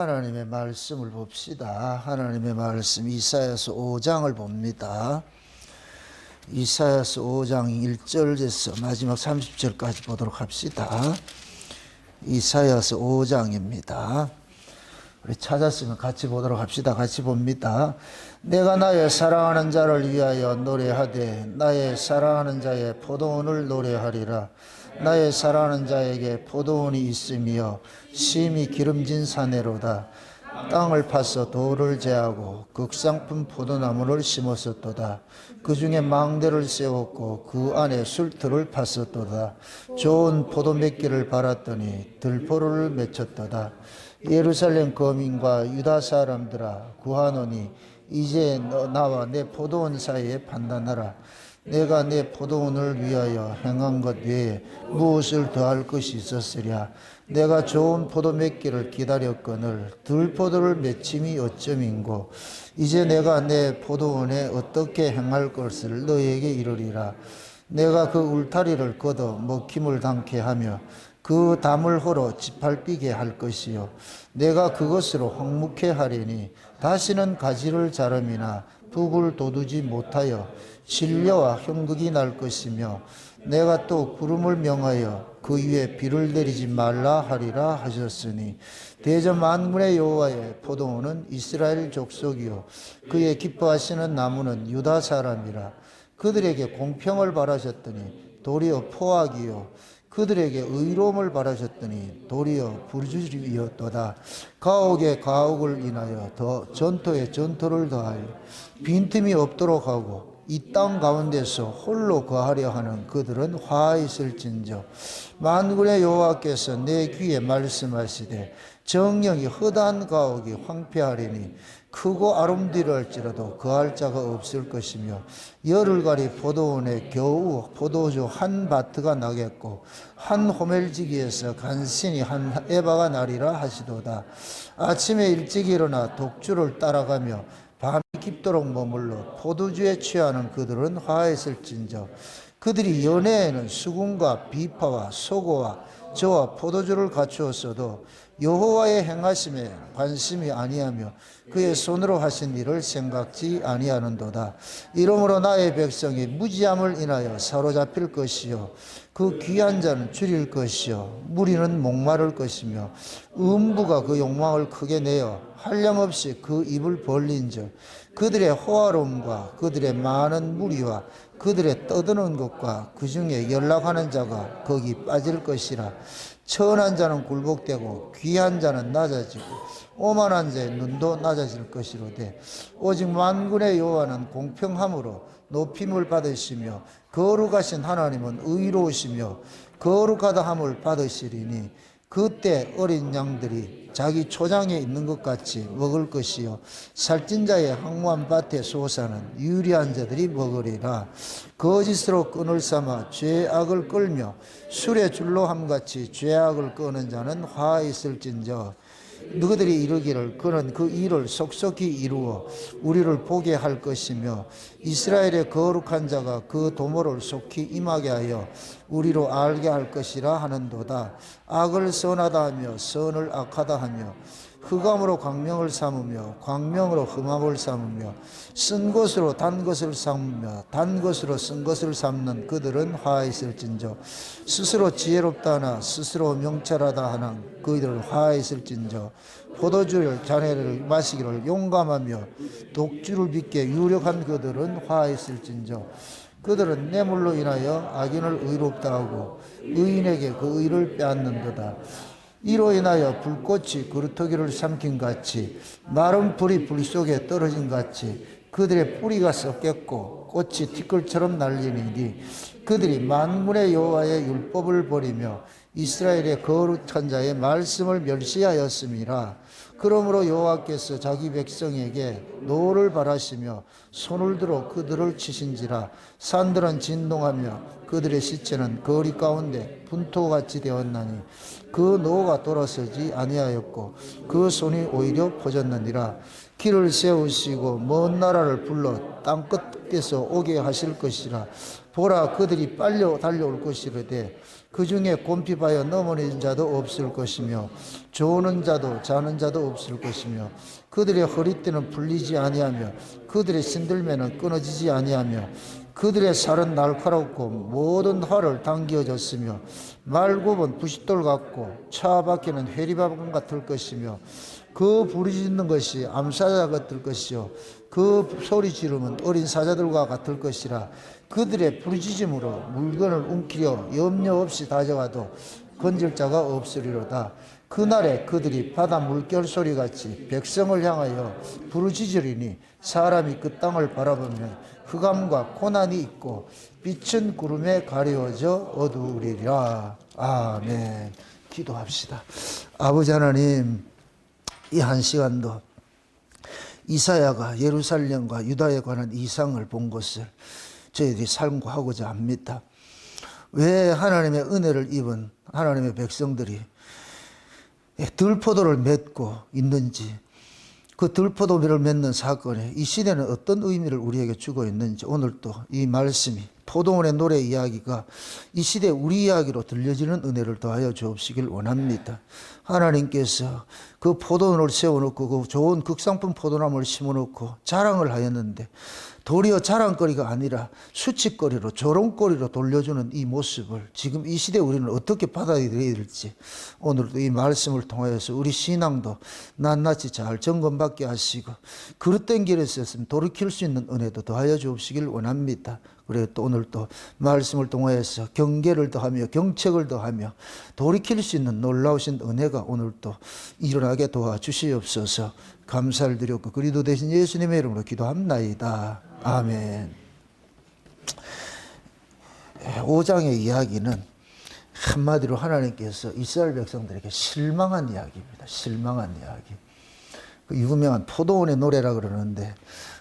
하나님의 말씀을 봅시다. 하나님의 말씀 이사야서 5장을 봅니다. 이사야서 5장 1절에서 마지막 30절까지 보도록 합시다. 이사야서 5장입니다. 우리 찾았으면 같이 보도록 합시다. 같이 봅니다. 내가 나의 사랑하는 자를 위하여 노래하되 나의 사랑하는 자의 포도원을 노래하리라. 나의 사랑하는 자에게 포도원이 있으며 심히 기름진 사내로다. 땅을 파서 돌을 제하고 극상품 포도나무를 심었었도다. 그 중에 망대를 세웠고 그 안에 술틀을 팠었도다. 좋은 포도 맺기를 바랐더니 들포를 맺혔도다. 예루살렘 거민과 유다 사람들아 구하노니 이제 나와 내 포도원 사이에 판단하라. 내가 내 포도원을 위하여 행한 것 외에 무엇을 더할 것이 있었으랴. 내가 좋은 포도 맺기를 기다렸거늘 들포도를 맺힘이 어쩌민고. 이제 내가 내 포도원에 어떻게 행할 것을 너에게 이르리라. 내가 그 울타리를 걷어 먹힘을 당케 하며 그 담을 헐어 짓밟히게 할 것이요 내가 그것으로 황무케 하리니 다시는 가지를 자름이나 북을 돋우지 못하여 신려와 형극이 날 것이며 내가 또 구름을 명하여 그 위에 비를 내리지 말라 하리라 하셨으니 대저 만군의 여호와의 포도원은 이스라엘 족속이요 그의 기뻐하시는 나무는 유다 사람이라. 그들에게 공평을 바라셨더니 도리어 포악이요 그들에게 의로움을 바라셨더니 도리어 부르짖음이었도다. 가옥에 가옥을 인하여 더 전토에 전토를 더하여 빈틈이 없도록 하고 이 땅 가운데서 홀로 거하려 하는 그들은 화 있을진저. 만군의 여호와께서 내 귀에 말씀하시되 정령이 허다한 가옥이 황폐하리니 크고 아름드릴지라도 거할 자가 없을 것이며 열흘가리 포도원에 겨우 포도주 한 바트가 나겠고 한 호멜지기에서 간신히 한 에바가 나리라 하시도다. 아침에 일찍 일어나 독주를 따라가며 밤이 깊도록 머물러 포도주에 취하는 그들은 화했을진저. 그들이 연애에는 수군과 비파와 소고와 저와 포도주를 갖추었어도 여호와의 행하심에 관심이 아니하며 그의 손으로 하신 일을 생각지 아니하는도다. 이러므로 나의 백성이 무지함을 인하여 사로잡힐 것이요 그 귀한 자는 줄일 것이요 무리는 목마를 것이며 음부가 그 욕망을 크게 내어 한량없이 그 입을 벌린즉 그들의 호화로움과 그들의 많은 무리와 그들의 떠드는 것과 그 중에 연락하는 자가 거기 빠질 것이라. 천한 자는 굴복되고 귀한 자는 낮아지고 오만한 자의 눈도 낮아질 것이로되 오직 만군의 여호와는 공평함으로 높임을 받으시며 거룩하신 하나님은 의로우시며 거룩하다 함을 받으시리니 그때 어린 양들이 자기 초장에 있는 것 같이 먹을 것이요 살찐 자의 황무한 밭의 소사는 유리한 자들이 먹으리라. 거짓으로 끈을 삼아 죄악을 끌며 술의 줄로 함같이 죄악을 끄는 자는 화 있을진저. 너희들이 이르기를 그는 그 일을 속속히 이루어 우리를 보게 할 것이며 이스라엘의 거룩한 자가 그 도모를 속히 임하게 하여 우리로 알게 할 것이라 하는도다. 악을 선하다 하며 선을 악하다 하며 흑암으로 광명을 삼으며 광명으로 흠암을 삼으며 쓴 것으로 단 것을 삼으며 단 것으로 쓴 것을 삼는 그들은 화 있을진저. 스스로 지혜롭다 하나 스스로 명철하다 하나 그들은 화 있을진저. 포도주를 자네를 마시기를 용감하며 독주를 빚게 유력한 그들은 화 있을진저. 그들은 뇌물로 인하여 악인을 의롭다 하고 의인에게 그 의를 빼앗는도다. 이로 인하여 불꽃이 그루터기를 삼킨 같이 마른 불이 불 속에 떨어진 같이 그들의 뿌리가 썩겠고 꽃이 티끌처럼 날리니 그들이 만군의 여호와의 율법을 버리며 이스라엘의 거룩한 자의 말씀을 멸시하였음이라. 그러므로 여호와께서 자기 백성에게 노를 바라시며 손을 들어 그들을 치신지라. 산들은 진동하며 그들의 시체는 거리 가운데 분토같이 되었나니 그 노가 돌아서지 아니하였고 그 손이 오히려 퍼졌느니라. 길을 세우시고 먼 나라를 불러 땅끝에서 오게 하실 것이라. 보라 그들이 빨려 달려올 것이로되 그 중에 곰핍하여 넘어진 자도 없을 것이며 조는 자도 자는 자도 없을 것이며 그들의 허리띠는 풀리지 아니하며 그들의 신들매는 끊어지지 아니하며 그들의 살은 날카롭고 모든 활을 당기어졌으며 말굽은 부싯돌 같고 차바퀴는 회리바람 같을 것이며 그 부르짖는 것이 암사자 같을 것이요 그 소리 지르면 어린 사자들과 같을 것이라. 그들의 부르짖음으로 물건을 움키려 염려 없이 다져가도 건질 자가 없으리로다. 그날에 그들이 바다 물결 소리같이 백성을 향하여 부르짖으리니 사람이 그 땅을 바라보면 흑암과 고난이 있고 빛은 구름에 가려져 어두우리라. 아멘. 기도합시다. 아버지 하나님, 이 한 시간도 이사야가 예루살렘과 유다에 관한 이상을 본 것을 저희들이 상고하고자 합니다. 왜 하나님의 은혜를 입은 하나님의 백성들이 들포도를 맺고 있는지, 그 들포도를 맺는 사건에 이 시대는 어떤 의미를 우리에게 주고 있는지, 오늘 또 이 말씀이 포도원의 노래 이야기가 이 시대 우리 이야기로 들려지는 은혜를 더하여 주옵시길 원합니다. 하나님께서 그 포도원을 세워놓고 그 좋은 극상품 포도나무를 심어놓고 자랑을 하였는데 도리어 자랑거리가 아니라 수치거리로 조롱거리로 돌려주는 이 모습을 지금 이 시대 우리는 어떻게 받아들여야 될지 오늘도 이 말씀을 통하여서 우리 신앙도 낱낱이 잘 점검받게 하시고 그릇된 길에 있었으면 돌이킬 수 있는 은혜도 더하여 주옵시길 원합니다. 그래 또 오늘 또 말씀을 통하여서 경계를 더하며 경책을 더하며 돌이킬 수 있는 놀라우신 은혜가 오늘 또 일어나게 도와주시옵소서. 감사를 드렸고 그리도 되신 예수님의 이름으로 기도합나이다. 아멘. 5장의 이야기는 한마디로 하나님께서 이스라엘 백성들에게 실망한 이야기입니다. 실망한 이야기. 그 유명한 포도원의 노래라 그러는데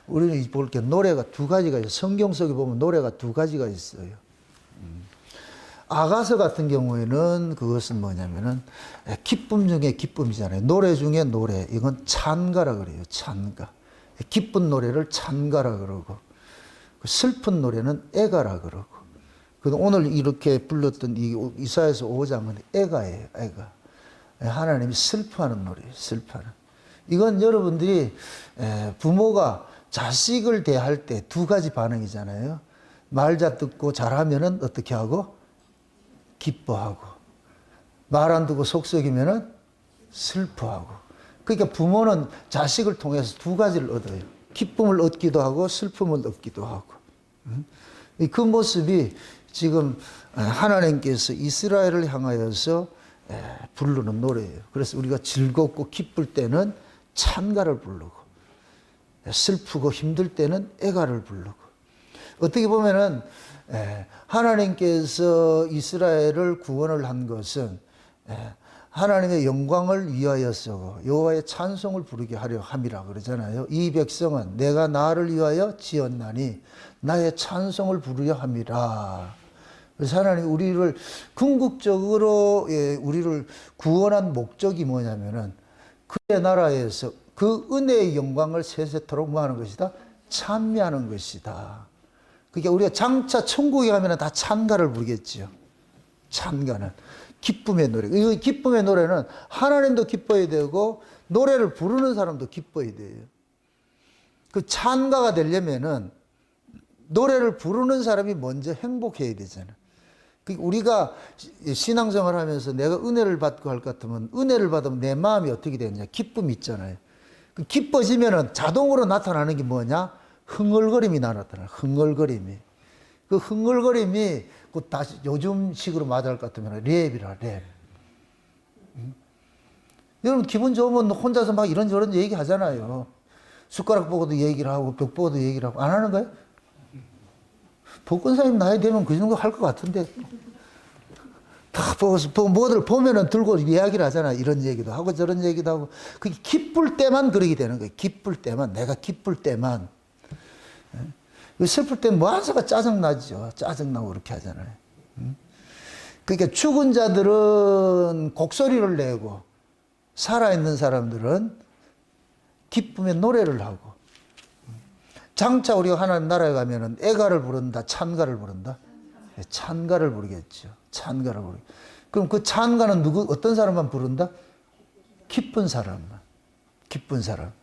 우리는 볼 게 노래가 두 가지가 있어요. 성경 속에 보면 노래가 두 가지가 있어요. 아가서 같은 경우에는 그것은 뭐냐면은 기쁨 중에 기쁨이잖아요. 노래 중에 노래. 이건 찬가라 그래요. 찬가. 기쁜 노래를 찬가라 그러고 슬픈 노래는 애가라 그러고. 오늘 이렇게 불렀던 이 이사야서 5장은 애가예요. 애가. 하나님이 슬퍼하는 노래예요. 슬퍼하는. 이건 여러분들이 부모가 자식을 대할 때 두 가지 반응이잖아요. 말 잘 듣고 잘하면은 어떻게 하고? 기뻐하고. 말 안 듣고 속썩이면은 슬퍼하고. 그러니까 부모는 자식을 통해서 두 가지를 얻어요. 기쁨을 얻기도 하고 슬픔을 얻기도 하고. 그 모습이 지금 하나님께서 이스라엘을 향하여서 부르는 노래예요. 그래서 우리가 즐겁고 기쁠 때는 찬가를 부르고 슬프고 힘들 때는 애가를 부르고. 어떻게 보면은 하나님께서 이스라엘을 구원을 한 것은 하나님의 영광을 위하여서 여호와의 찬송을 부르게 하려 함이라 그러잖아요. 이 백성은 내가 나를 위하여 지었나니 나의 찬송을 부르려 함이라. 그래서 하나님 우리를 궁극적으로 우리를 구원한 목적이 뭐냐면은 그의 나라에서 그 은혜의 영광을 세세토록 뭐하는 것이다? 찬미하는 것이다. 그러니까 우리가 장차 천국에 가면 다 찬가를 부르겠지요. 찬가는 기쁨의 노래. 이 기쁨의 노래는 하나님도 기뻐야 되고 노래를 부르는 사람도 기뻐야 돼요. 그 찬가가 되려면은 노래를 부르는 사람이 먼저 행복해야 되잖아. 우리가 신앙생활 하면서 내가 은혜를 받고 할 것 같으면 은혜를 받으면 내 마음이 어떻게 되느냐? 기쁨이 있잖아요. 기뻐지면은 자동으로 나타나는 게 뭐냐? 흥얼거림이 나타나. 흥얼거림이. 그 흥얼거림이 그 다시 요즘식으로 말할 것 같으면 랩이라 랩. 여러분 기분 좋으면 혼자서 막 이런저런 얘기 하잖아요. 숟가락 보고도 얘기를 하고 벽 보고도 얘기를 하고 안 하는 거예요? 복권사님 나이 되면 그 정도 할 것 같은데 다 보고서 뭐들 보면은 들고 이야기를 하잖아. 이런 얘기도 하고 저런 얘기도 하고. 그게 기쁠 때만 그러게 되는 거예요. 기쁠 때만. 내가 기쁠 때만. 슬플 때는 뭐 한사가 짜증나죠. 짜증나고 그렇게 하잖아요. 그러니까 죽은 자들은 곡소리를 내고 살아있는 사람들은 기쁨의 노래를 하고. 장차 우리가 하나님 나라에 가면은 애가를 부른다, 찬가를 부른다? 찬가를 부르겠죠. 찬가를 부르. 그럼 그 찬가는 어떤 사람만 부른다? 기쁜 사람만. 기쁜 사람.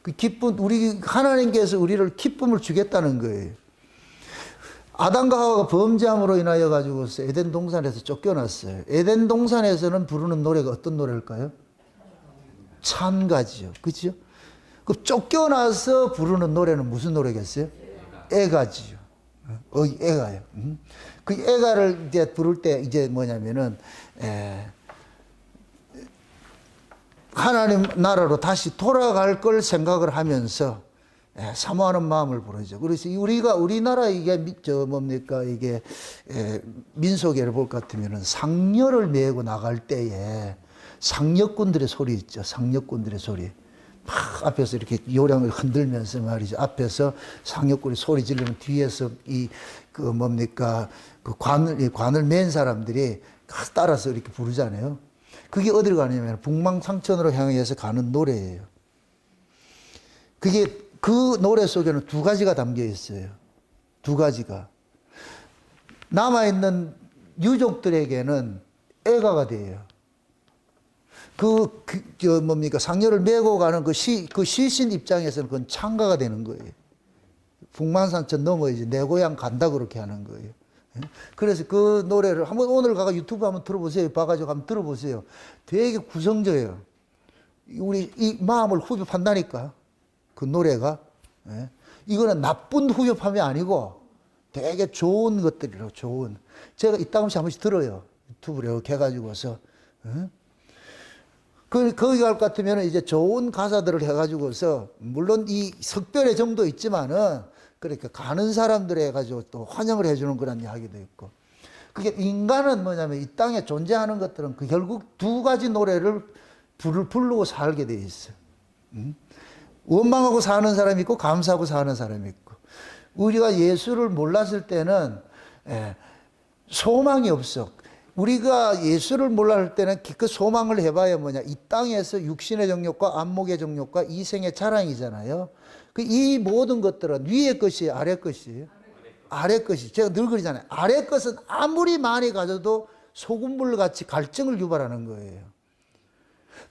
그 기쁜, 우리, 하나님께서 우리를 기쁨을 주겠다는 거예요. 아담과 하와가 범죄함으로 인하여 가지고 에덴 동산에서 쫓겨났어요. 에덴 동산에서는 부르는 노래가 어떤 노래일까요? 찬가지요. 그죠? 그 쫓겨나서 부르는 노래는 무슨 노래겠어요? 애가지요. 애가요. 그 애가를 이제 부를 때 이제 뭐냐면은, 하나님 나라로 다시 돌아갈 걸 생각을 하면서 사모하는 마음을 부르죠. 그래서 우리나라 이게 뭡니까 이게 민속예를 볼 것 같으면은 상려를 메고 나갈 때에 상려꾼들의 소리 있죠. 상려꾼들의 소리. 막 앞에서 이렇게 요량을 흔들면서 말이죠. 앞에서 상려꾼이 소리 지르면 뒤에서 그 관을 맨 사람들이 따라서 이렇게 부르잖아요. 그게 어디로 가냐면 북망상천으로 향해서 가는 노래예요. 그게 그 노래 속에는 두 가지가 담겨 있어요. 두 가지가. 남아있는 유족들에게는 애가가 돼요. 상려를 메고 가는 그 시신 입장에서는 그건 창가가 되는 거예요. 북만산천 넘어 이제 내 고향 간다 그렇게 하는 거예요. 그래서 그 노래를 한번 오늘 가가 유튜브 한번 들어보세요. 봐가지고 한번 들어보세요. 되게 구성져요. 우리 이 마음을 후벼판다니까. 그 노래가. 이거는 나쁜 후벼함이 아니고 되게 좋은 것들이라고 좋은. 제가 이따금씩 한 번씩 들어요. 유튜브를 이렇게 해가지고서. 거기 갈 것 같으면 이제 좋은 가사들을 해가지고서 물론 이 석별의 정도 있지만은 그러니까 가는 사람들에 해가지고 또 환영을 해주는 그런 이야기도 있고. 그게 인간은 뭐냐면 이 땅에 존재하는 것들은 그 결국 두 가지 노래를 부르고 살게 돼 있어요. 원망하고 사는 사람이 있고 감사하고 사는 사람이 있고. 우리가 예수를 몰랐을 때는 소망이 없어. 우리가 예수를 몰랐을 때는 그 소망을 해봐야 뭐냐. 이 땅에서 육신의 정욕과 안목의 정욕과 이생의 자랑이잖아요. 이 모든 것들은 위의 것이에요, 아래 것이에요? 아래 것이. 제가 늘 그러잖아요. 아래 것은 아무리 많이 가져도 소금물 같이 갈증을 유발하는 거예요.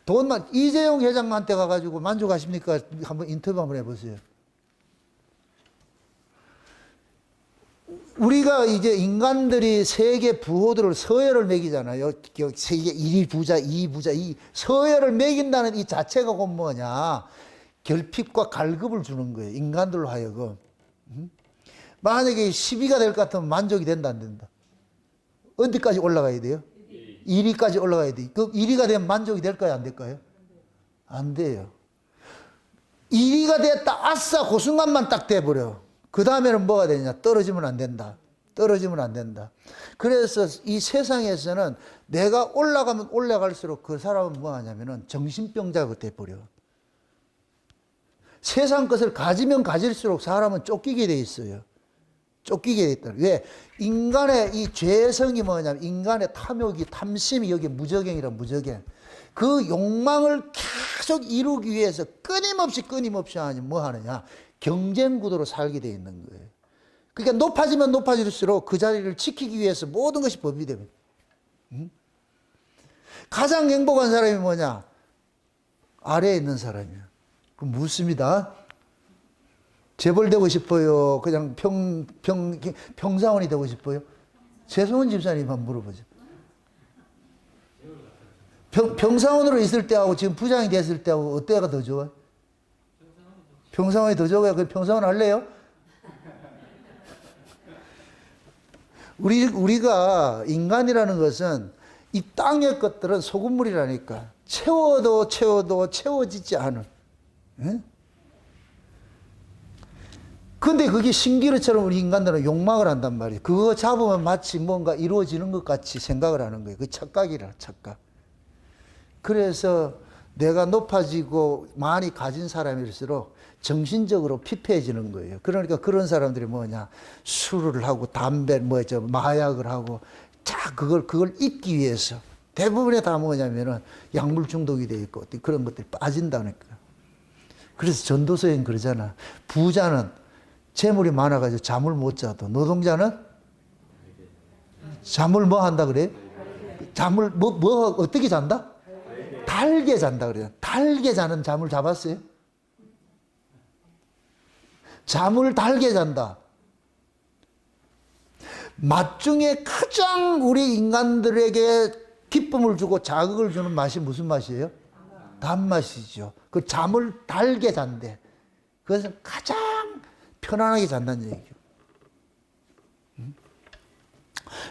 돈만, 이재용 회장한테 가가지고 만족하십니까? 한번 인터뷰 한번 해보세요. 우리가 이제 인간들이 세계 부호들을 서열을 매기잖아요. 세계 1위 부자, 2위 부자, 이 서열을 매긴다는 이 자체가 곧 뭐냐. 결핍과 갈급을 주는 거예요. 인간들로 하여금. 만약에 10위가 될 것 같으면 만족이 된다, 안 된다? 어디까지 올라가야 돼요? 1위까지 올라가야 돼요. 그 1위가 되면 만족이 될까요, 안 될까요? 안 돼요. 1위가 됐다, 아싸, 그 순간만 딱 돼버려. 그 다음에는 뭐가 되냐? 떨어지면 안 된다. 떨어지면 안 된다. 그래서 이 세상에서는 내가 올라가면 올라갈수록 그 사람은 뭐 하냐면은 정신병자가 돼버려. 세상 것을 가지면 가질수록 사람은 쫓기게 돼 있어요. 쫓기게 돼 있다. 왜? 인간의 이 죄성이 뭐냐면 인간의 탐욕이, 탐심이 여기 무저갱이라 무저갱. 그 욕망을 계속 이루기 위해서 끊임없이 하니 뭐 하느냐? 경쟁 구도로 살게 돼 있는 거예요. 그러니까 높아지면 높아질수록 그 자리를 지키기 위해서 모든 것이 법이 됩니다. 가장 행복한 사람이 뭐냐? 아래에 있는 사람이야. 그럼 묻습니다. 재벌 되고 싶어요? 그냥 평사원이 되고 싶어요? 최성원 집사님 한번 물어보죠. 평사원으로 있을 때하고 지금 부장이 됐을 때하고 어때가 더 좋아요? 평사원이 더 좋아요? 그럼 평사원 할래요? 우리가 인간이라는 것은 이 땅의 것들은 소금물이라니까. 채워도 채워지지 않은. 근데 그게 신기루처럼 우리 인간들은 욕망을 한단 말이에요. 그거 잡으면 마치 뭔가 이루어지는 것 같이 생각을 하는 거예요. 그 착각이라, 착각. 그래서 내가 높아지고 많이 가진 사람일수록 정신적으로 피폐해지는 거예요. 그러니까 그런 사람들이 뭐냐. 술을 하고 담배, 마약을 하고, 그걸 잊기 위해서. 대부분의 다 뭐냐면은 약물 중독이 돼 있고 그런 것들이 빠진다니까. 그래서 전도서에는 그러잖아. 부자는 재물이 많아가지고 잠을 못 자도 노동자는 잠을 뭐 한다 그래? 잠을 어떻게 잔다? 달게 잔다 그래요. 달게 자는 잠을 자봤어요? 잠을 달게 잔다. 맛 중에 가장 우리 인간들에게 기쁨을 주고 자극을 주는 맛이 무슨 맛이에요? 단맛이죠. 그 잠을 달게 잔대. 그것은 가장 편안하게 잔다는 얘기죠.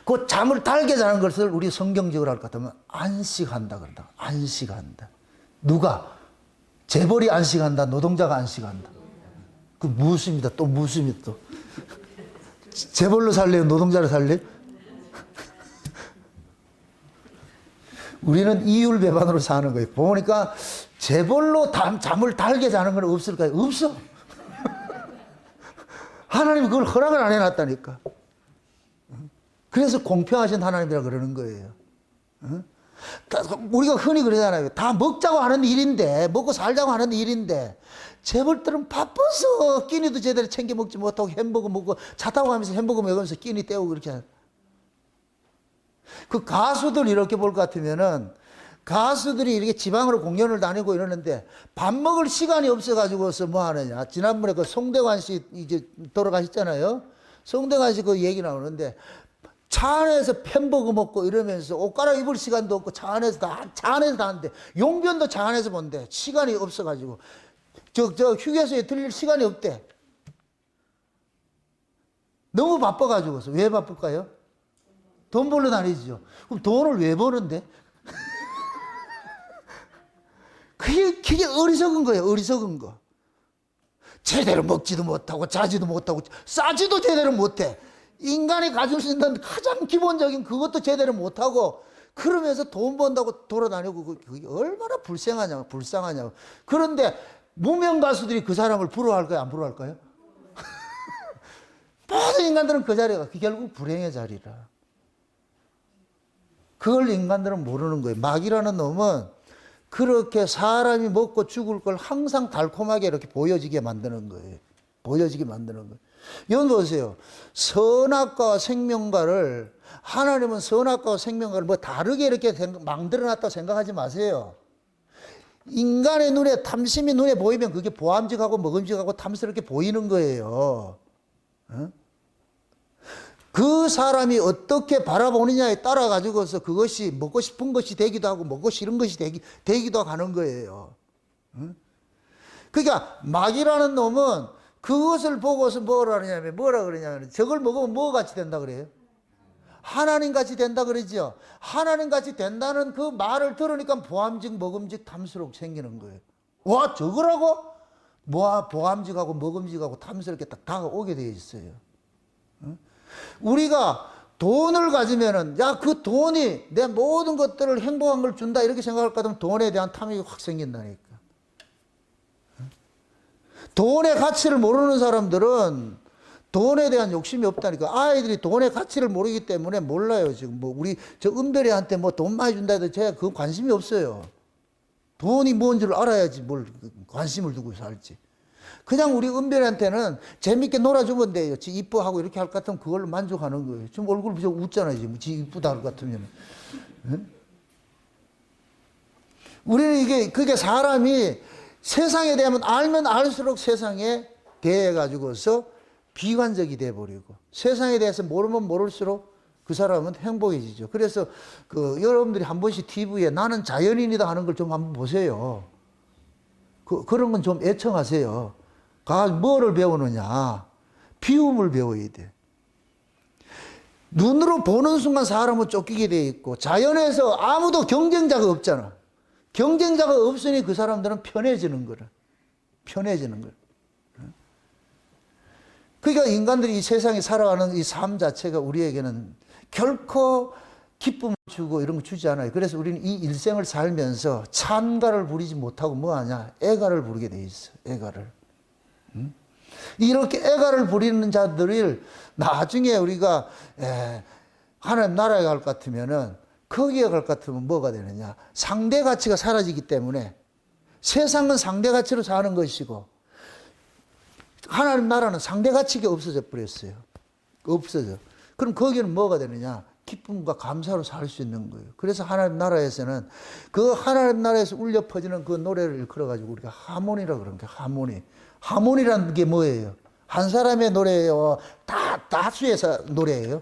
그 잠을 달게 자는 것을 우리 성경적으로 할 것 같으면 안식한다 그런다. 안식한다. 누가? 재벌이 안식한다. 노동자가 안식한다. 그 무엇입니다. 또 무엇입니다. 또. 재벌로 살래요? 노동자로 살래요? 우리는 이율배반으로 사는 거예요. 보니까 재벌로 잠을 달게 자는 건 없을까요? 없어. 하나님이 그걸 허락을 안 해놨다니까. 그래서 공평하신 하나님이라 그러는 거예요. 우리가 흔히 그러잖아요. 다 먹자고 하는 일인데, 먹고 살자고 하는 일인데, 재벌들은 바빠서 끼니도 제대로 챙겨 먹지 못하고 햄버거 먹고 차 타고 가면서 햄버거 먹으면서 끼니 때우고 그렇게 하는. 그 가수들 이렇게 볼 것 같으면은 가수들이 이렇게 지방으로 공연을 다니고 이러는데 밥 먹을 시간이 없어가지고서 뭐 하느냐. 지난번에 그 송대관 씨 이제 돌아가셨잖아요. 송대관 씨 그 얘기 나오는데 차 안에서 햄버거 먹고 이러면서 옷 갈아입을 시간도 없고 차 안에서 다 하는데 용변도 차 안에서 본대. 시간이 없어가지고. 저 휴게소에 들릴 시간이 없대. 너무 바빠가지고서. 왜 바쁠까요? 돈 벌러 다니죠. 그럼 돈을 왜 버는데? 그게 어리석은 거예요. 어리석은 거. 제대로 먹지도 못하고 자지도 못하고 싸지도 제대로 못해. 인간이 가질 수 있는 가장 기본적인 그것도 제대로 못하고 그러면서 돈 번다고 돌아다니고 그게 얼마나 불쌍하냐고. 그런데 무명 가수들이 그 사람을 부러워할까요? 안 부러워할까요? 모든 인간들은 그 자리가 결국 불행의 자리라. 그걸 인간들은 모르는 거예요. 마귀라는 놈은 그렇게 사람이 먹고 죽을 걸 항상 달콤하게 이렇게 보여지게 만드는 거예요. 보여지게 만드는 거예요. 여기 보세요. 선악과와 생명과를, 하나님은 선악과와 생명과를 뭐 다르게 이렇게 만들어놨다고 생각하지 마세요. 인간의 눈에, 탐심이 눈에 보이면 그게 보암직하고 먹음직하고 탐스럽게 보이는 거예요. 그 사람이 어떻게 바라보느냐에 따라 가지고서 그것이 먹고 싶은 것이 되기도 하고 먹고 싫은 것이 되기도 하는 거예요. 그러니까 마귀라는 놈은 그것을 보고서 뭐라 그러냐면 저걸 먹으면 뭐 같이 된다 그래요? 하나님 같이 된다 그러죠. 하나님 같이 된다는 그 말을 들으니까 보암직 먹음직 탐스럽게 생기는 거예요. 와, 저거라고? 보암직하고 먹음직하고 탐스럽게 딱 다가오게 되어 있어요. 우리가 돈을 가지면은, 야, 그 돈이 내 모든 것들을 행복한 걸 준다, 이렇게 생각할 것 같으면 돈에 대한 탐욕이 확 생긴다니까. 돈의 가치를 모르는 사람들은 돈에 대한 욕심이 없다니까. 아이들이 돈의 가치를 모르기 때문에 몰라요. 지금 뭐 우리 저 은별이한테 뭐 돈 많이 준다 해도 제가 그 관심이 없어요. 돈이 뭔지를 알아야지 뭘 관심을 두고 살지. 그냥 우리 은별이한테는 재밌게 놀아주면 돼요. 지 이뻐하고 이렇게 할 것 같으면 그걸로 만족하는 거예요. 지금 얼굴 비춰 웃잖아요. 지금 지 이쁘다 할 것 같으면. 응? 우리는 그게 사람이 세상에 대하면 알면 알수록 세상에 대해가지고서 비관적이 돼버리고 세상에 대해서 모르면 모를수록 그 사람은 행복해지죠. 그래서 여러분들이 한 번씩 TV에 나는 자연인이다 하는 걸 좀 한번 보세요. 그런 건 좀 애청하세요. 뭐를 배우느냐? 비움을 배워야 돼. 눈으로 보는 순간 사람은 쫓기게 돼 있고 자연에서 아무도 경쟁자가 없잖아. 경쟁자가 없으니 그 사람들은 편해지는 거라. 편해지는 거야. 그러니까 인간들이 이 세상에 살아가는 이 삶 자체가 우리에게는 결코 기쁨을 주고 이런 거 주지 않아요. 그래서 우리는 이 일생을 살면서 찬가를 부리지 못하고 뭐 하냐? 애가를 부르게 돼 있어. 애가를. 이렇게 애가를 부리는 자들을 나중에 우리가 하나님 나라에 갈 것 같으면은 거기에 갈 것 같으면 뭐가 되느냐? 상대 가치가 사라지기 때문에 세상은 상대 가치로 사는 것이고 하나님 나라는 상대 가치가 없어져 버렸어요. 없어져. 그럼 거기는 뭐가 되느냐? 기쁨과 감사로 살 수 있는 거예요. 그래서 하나님 나라에서는 그 하나님 나라에서 울려 퍼지는 그 노래를 일컬어가지고 우리가 하모니라고 그러는 거예요. 하모니. 하모니라는 게 뭐예요? 한 사람의 노래예요? 다수의 노래예요?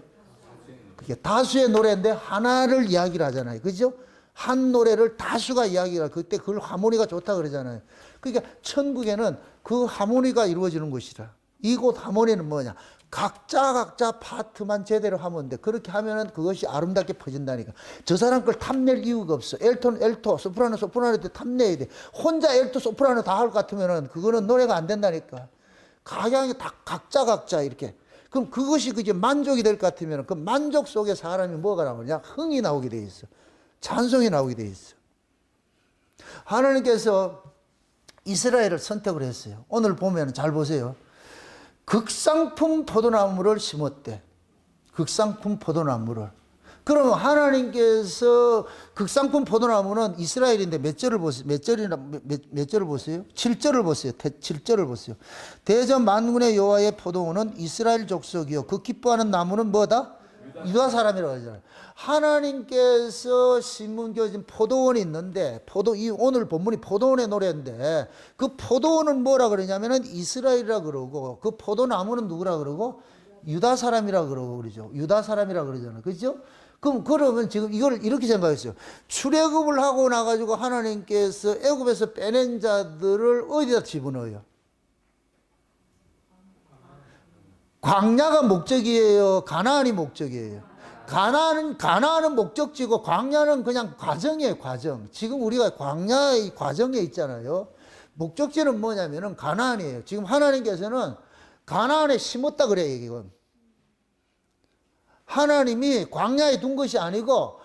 그게 다수의 노래인데 하나를 이야기를 하잖아요. 그죠? 한 노래를 다수가 이야기를 그때 그걸 하모니가 좋다 그러잖아요. 그러니까 천국에는 그 하모니가 이루어지는 곳이라. 이곳 하모니는 뭐냐? 각자 파트만 제대로 하면 돼. 그렇게 하면은 그것이 아름답게 퍼진다니까. 저 사람 걸 탐낼 이유가 없어. 엘토는 엘토, 소프라노 때 탐내야 돼. 혼자 엘토, 소프라노 다 할 것 같으면은 그거는 노래가 안 된다니까. 각양이 다 각자 이렇게. 그럼 그것이 그게 만족이 될 것 같으면 그 만족 속에 사람이 뭐가 나오냐? 흥이 나오게 돼 있어. 찬송이 나오게 돼 있어. 하나님께서 이스라엘을 선택을 했어요. 오늘 보면 잘 보세요. 극상품 포도나무를 심었대. 극상품 포도나무를. 그러면 하나님께서 극상품 포도나무는 이스라엘인데 몇 절을 보세요? 몇 절을 보세요? 7절을 보세요. 7절을 보세요. 대전 만군의 여호와의 포도원은 이스라엘 족속이요. 그 기뻐하는 나무는 뭐다? 유다 사람이라고 하잖아요. 하나님께서 심은교진 포도원이 있는데 오늘 본문이 포도원의 노래인데 그 포도원은 뭐라 그러냐면은 이스라엘이라 그러고 그 포도나무는 누구라 그러고 유다 사람이라 그러고 그러죠. 유다 사람이라 그러잖아요. 그렇죠? 그러면 지금 이걸 이렇게 생각했어요. 출애굽을 하고 나가지고 하나님께서 애굽에서 빼낸 자들을 어디다 집어넣어요? 광야가 목적이에요? 가나안이 목적이에요? 가나안은 목적지고 광야는 그냥 과정이에요, 과정. 지금 우리가 광야의 과정에 있잖아요. 목적지는 뭐냐면은 가나안이에요. 지금 하나님께서는 가나안에 심었다 그래요, 이건. 하나님이 광야에 둔 것이 아니고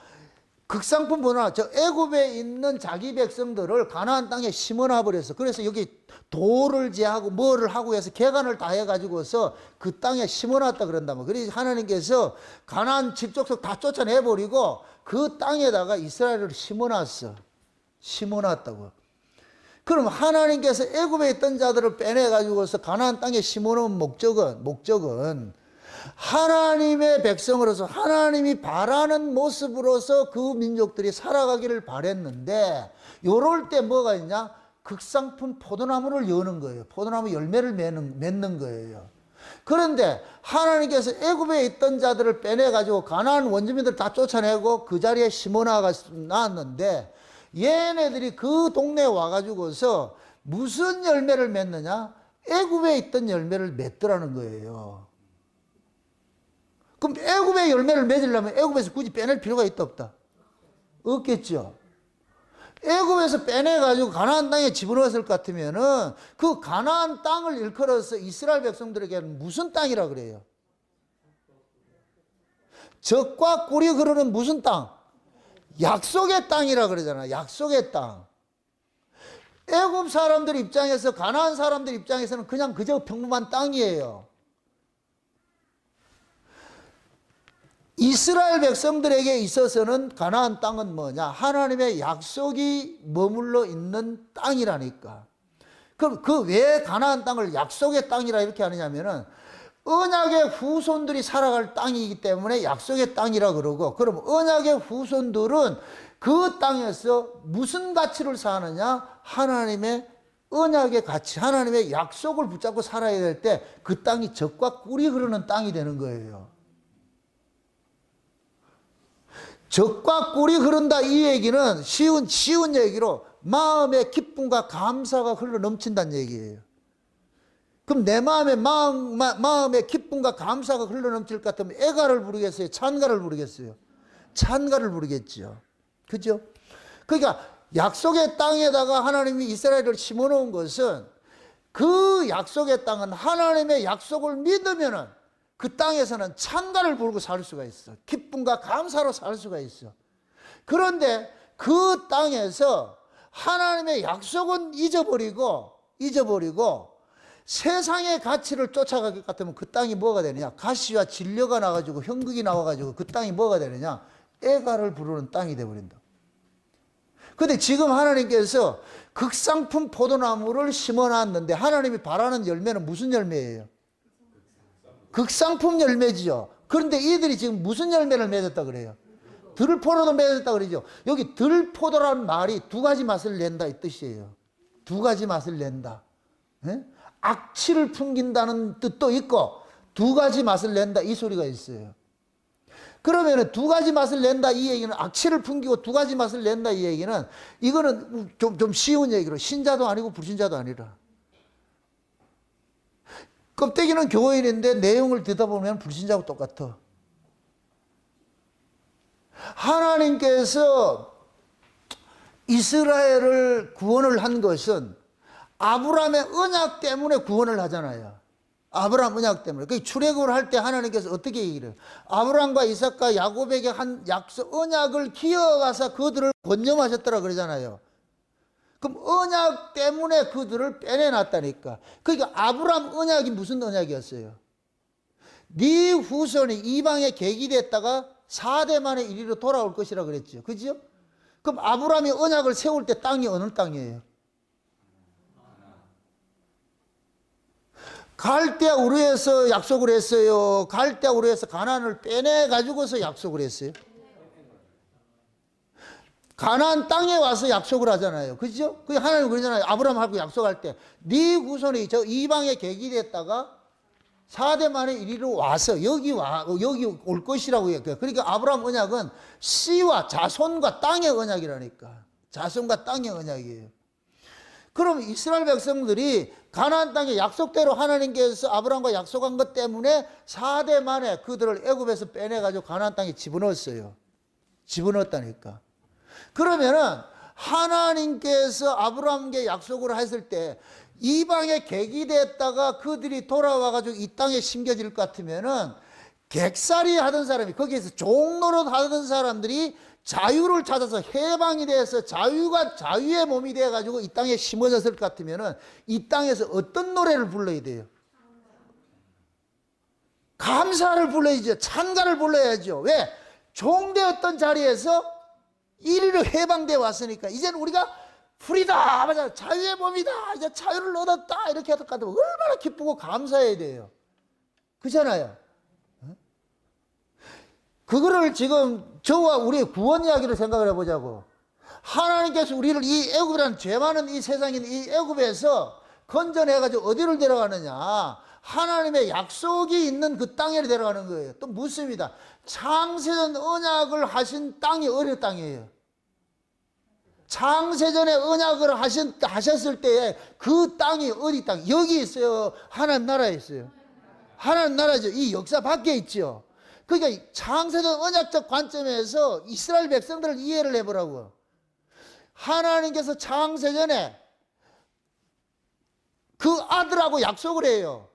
극상품 보나 저 애굽에 있는 자기 백성들을 가나안 땅에 심어놔 버렸어. 그래서 여기 돌을 제하고 뭐를 하고 해서 개간을 다 해가지고서 그 땅에 심어놨다 그런다면. 그래서 하나님께서 가나안 집족속 다 쫓아내 버리고 그 땅에다가 이스라엘을 심어놨어. 심어놨다고. 그럼 하나님께서 애굽에 있던 자들을 빼내가지고서 가나안 땅에 심어놓은 목적은 하나님의 백성으로서 하나님이 바라는 모습으로서 그 민족들이 살아가기를 바랬는데 요럴 때 뭐가 있냐? 극상품 포도나무를 여는 거예요. 포도나무 열매를 맺는 거예요. 그런데 하나님께서 애굽에 있던 자들을 빼내가지고 가나안 원주민들 다 쫓아내고 그 자리에 심어놨는데 얘네들이 그 동네에 와가지고서 무슨 열매를 맺느냐? 애굽에 있던 열매를 맺더라는 거예요. 그럼 애굽의 열매를 맺으려면 애굽에서 굳이 빼낼 필요가 있다 없다? 없겠죠. 애굽에서 빼내가지고 가나안 땅에 집어넣었을 것 같으면은 그 가나안 땅을 일컬어서 이스라엘 백성들에게는 무슨 땅이라 그래요? 젖과 꿀이 흐르는 무슨 땅? 약속의 땅이라 그러잖아. 약속의 땅. 애굽 사람들 입장에서 가나안 사람들 입장에서는 그냥 그저 평범한 땅이에요. 이스라엘 백성들에게 있어서는 가나안 땅은 뭐냐? 하나님의 약속이 머물러 있는 땅이라니까. 그럼 그 왜 가나안 땅을 약속의 땅이라 이렇게 하느냐면은 언약의 후손들이 살아갈 땅이기 때문에 약속의 땅이라 그러고, 그럼 언약의 후손들은 그 땅에서 무슨 가치를 사느냐? 하나님의 언약의 가치, 하나님의 약속을 붙잡고 살아야 될 때 그 땅이 젖과 꿀이 흐르는 땅이 되는 거예요. 젖과 꿀이 흐른다 이 얘기는 쉬운 얘기로 마음의 기쁨과 감사가 흘러 넘친다는 얘기예요. 그럼 내 마음의 기쁨과 감사가 흘러 넘칠 것 같으면 애가를 부르겠어요? 찬가를 부르겠어요? 찬가를 부르겠죠. 그죠? 그러니까 약속의 땅에다가 하나님이 이스라엘을 심어놓은 것은 그 약속의 땅은 하나님의 약속을 믿으면은 그 땅에서는 찬가를 부르고 살 수가 있어. 기쁨과 감사로 살 수가 있어. 그런데 그 땅에서 하나님의 약속은 잊어버리고 세상의 가치를 쫓아갈 것 같으면 그 땅이 뭐가 되느냐? 가시와 진려가 나가지고 형극이 나와가지고 그 땅이 뭐가 되느냐? 애가를 부르는 땅이 되어버린다. 근데 지금 하나님께서 극상품 포도나무를 심어놨는데 하나님이 바라는 열매는 무슨 열매예요? 극상품 열매지요. 그런데 이들이 지금 무슨 열매를 맺었다 그래요? 들포도도 맺었다 그러죠. 여기 들포도라는 말이 두 가지 맛을 낸다 이 뜻이에요. 두 가지 맛을 낸다. 예? 악취를 풍긴다는 뜻도 있고 두 가지 맛을 낸다 이 소리가 있어요. 그러면 두 가지 맛을 낸다 이 얘기는 악취를 풍기고 두 가지 맛을 낸다 이 얘기는 이거는 좀 쉬운 얘기로 신자도 아니고 불신자도 아니라 껍데기는 교인인데 내용을 듣다 보면 불신자하고 똑같아. 하나님께서 이스라엘을 구원을 한 것은 아브라함의 언약 때문에 구원을 하잖아요. 아브라함 언약 때문에. 그 출애굽을 할 때 하나님께서 어떻게 얘기를 해요? 아브라함과 이삭과 야곱에게 한 약속 언약을 기어가서 그들을 권념하셨더라 그러잖아요. 그럼 언약 때문에 그들을 빼내놨다니까. 그러니까 아브라함 언약이 무슨 언약이었어요? 네 후손이 이방에 계기됐다가 4대 만에 이리로 돌아올 것이라 그랬죠. 그죠? 그럼 아브라함이 언약을 세울 때 땅이 어느 땅이에요? 갈대아 우르에서 약속을 했어요. 갈대아 우르에서 가나안을 빼내 가지고서 약속을 했어요. 가나안 땅에 와서 약속을 하잖아요. 그죠? 그 하나님 그러잖아요. 아브라함하고 약속할 때 네 후손이 저 이방에 계기됐다가 4대 만에 이리로 와서 여기 올 것이라고 했고요. 그러니까 아브라함 언약은 씨와 자손과 땅의 언약이라니까. 자손과 땅의 언약이에요. 그럼 이스라엘 백성들이 가나안 땅에 약속대로 하나님께서 아브라함과 약속한 것 때문에 4대 만에 그들을 애굽에서 빼내가지고 가나안 땅에 집어넣었어요. 집어넣었다니까. 그러면은 하나님께서 아브라함에게 약속을 했을 때 이방에 계기됐다가 그들이 돌아와가지고 이 땅에 심겨질 것 같으면은 객살이 하던 사람이 거기에서 종노릇 하던 사람들이 자유를 찾아서 해방이 돼서 자유의 몸이 돼가지고 이 땅에 심어졌을 것 같으면은 이 땅에서 어떤 노래를 불러야 돼요? 감사를 불러야죠. 찬가를 불러야죠. 왜? 종되었던 자리에서 이리로 해방되어 왔으니까 이제는 우리가 풀이다, 맞아, 자유의 몸이다, 이제 자유를 얻었다 이렇게 하다 가면 얼마나 기쁘고 감사해야 돼요. 그렇잖아요. 그거를 지금 저와 우리의 구원 이야기를 생각을 해보자고. 하나님께서 우리를 이 애굽이라는 죄 많은 이 세상인 이 애굽에서 건져내가지고 어디를 데려가느냐? 하나님의 약속이 있는 그 땅에 데려가는 거예요. 또 묻습니다. 창세전 언약을 하신 땅이 어느 땅이에요? 창세전에 언약을 하셨을 때에 그 땅이 어디 땅? 여기 있어요? 하나님 나라에 있어요? 하나님 나라죠. 이 역사 밖에 있죠. 그러니까 창세전 언약적 관점에서 이스라엘 백성들을 이해를 해보라고요. 하나님께서 창세전에 그 아들하고 약속을 해요.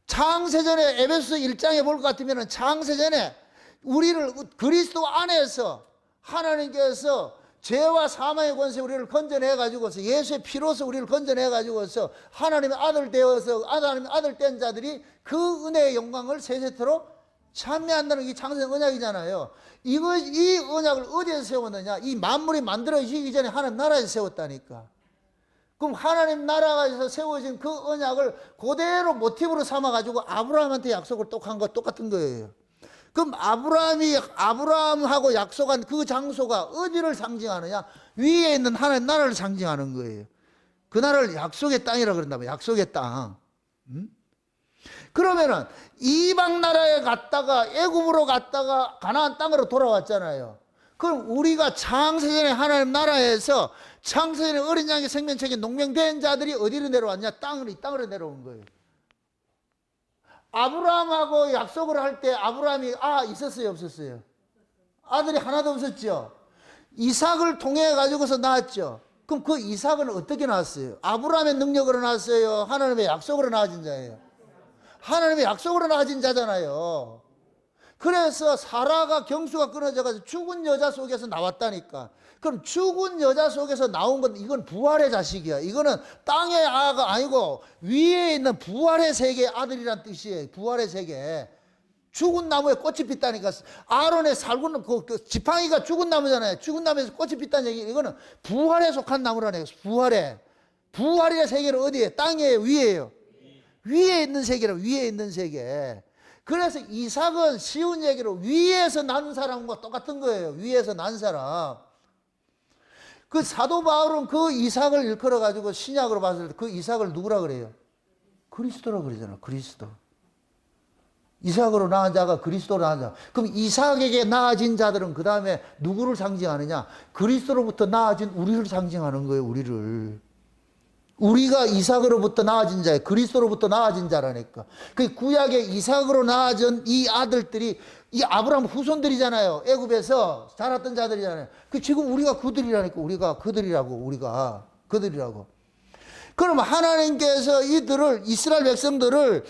창세전에 에베소서 1장에 볼 것 같으면 창세전에 우리를 그리스도 안에서 하나님께서 죄와 사망의 권세 우리를 건져내 가지고서 예수의 피로서 우리를 건져내 가지고서 하나님의 아들 되어서 하나님의 아들 된 자들이 그 은혜의 영광을 세세토록 참여한다는 게 창세전 언약이잖아요. 이 언약을 어디에서 세웠느냐? 이 만물이 만들어지기 전에 하나님 나라에서 세웠다니까. 그럼 하나님 나라에서 세워진 그 언약을 그대로 모티브로 삼아 가지고 아브라함한테 약속을 똑한 거 똑같은 거예요. 그럼 아브라함하고 약속한 그 장소가 어디를 상징하느냐? 위에 있는 하나님 나라를 상징하는 거예요. 그 나라를 약속의 땅이라고 그런다면 약속의 땅. 그러면은 이방 나라에 갔다가 애굽으로 갔다가 가나안 땅으로 돌아왔잖아요. 그럼 우리가 창세전에 하나님 나라에서 창세전에 어린 양의 생명책에 농명된 자들이 어디로 내려왔냐? 이 땅으로 내려온 거예요. 아브라함하고 약속을 할 때 아브라함이 있었어요, 없었어요? 아들이 하나도 없었죠. 이삭을 통해 가지고서 낳았죠. 그럼 그 이삭은 어떻게 낳았어요? 아브라함의 능력으로 낳았어요? 하나님의 약속으로 낳아진 자예요? 하나님의 약속으로 낳아진 자잖아요. 그래서 사라가 경수가 끊어져 가지고 죽은 여자 속에서 나왔다니까. 그럼 죽은 여자 속에서 나온 건 이건 부활의 자식이야. 이거는 땅의 아가 아니고 위에 있는 부활의 세계의 아들이란 뜻이에요. 부활의 세계. 죽은 나무에 꽃이 피다니까. 아론의 살구는 그 지팡이가 죽은 나무잖아요. 죽은 나무에서 꽃이 피다는 얘기. 이거는 부활에 속한 나무라네요. 부활의 세계는 어디에? 땅에 위에요. 위에 있는 세계라, 위에 있는 세계. 그래서 이삭은 쉬운 얘기로 위에서 난 사람과 똑같은 거예요. 위에서 난 사람. 그 사도 바울은 그 이삭을 일컬어 가지고 신약으로 봤을 때 그 이삭을 누구라 그래요? 그리스도라 그러잖아. 그리스도. 이삭으로 낳은 자가 그리스도로 낳은 자. 그럼 이삭에게 낳아진 자들은 그 다음에 누구를 상징하느냐? 그리스도로부터 낳아진 우리를 상징하는 거예요. 우리를. 우리가 이삭으로부터 낳아진 자예요. 그리스도로부터 낳아진 자라니까. 그 구약에 이삭으로 낳아진 이 아들들이 이 아브라함 후손들이잖아요. 애굽에서 자랐던 자들이잖아요. 그 지금 우리가 그들이라니까. 우리가 그들이라고. 우리가 그들이라고. 그러면 하나님께서 이들을 이스라엘 백성들을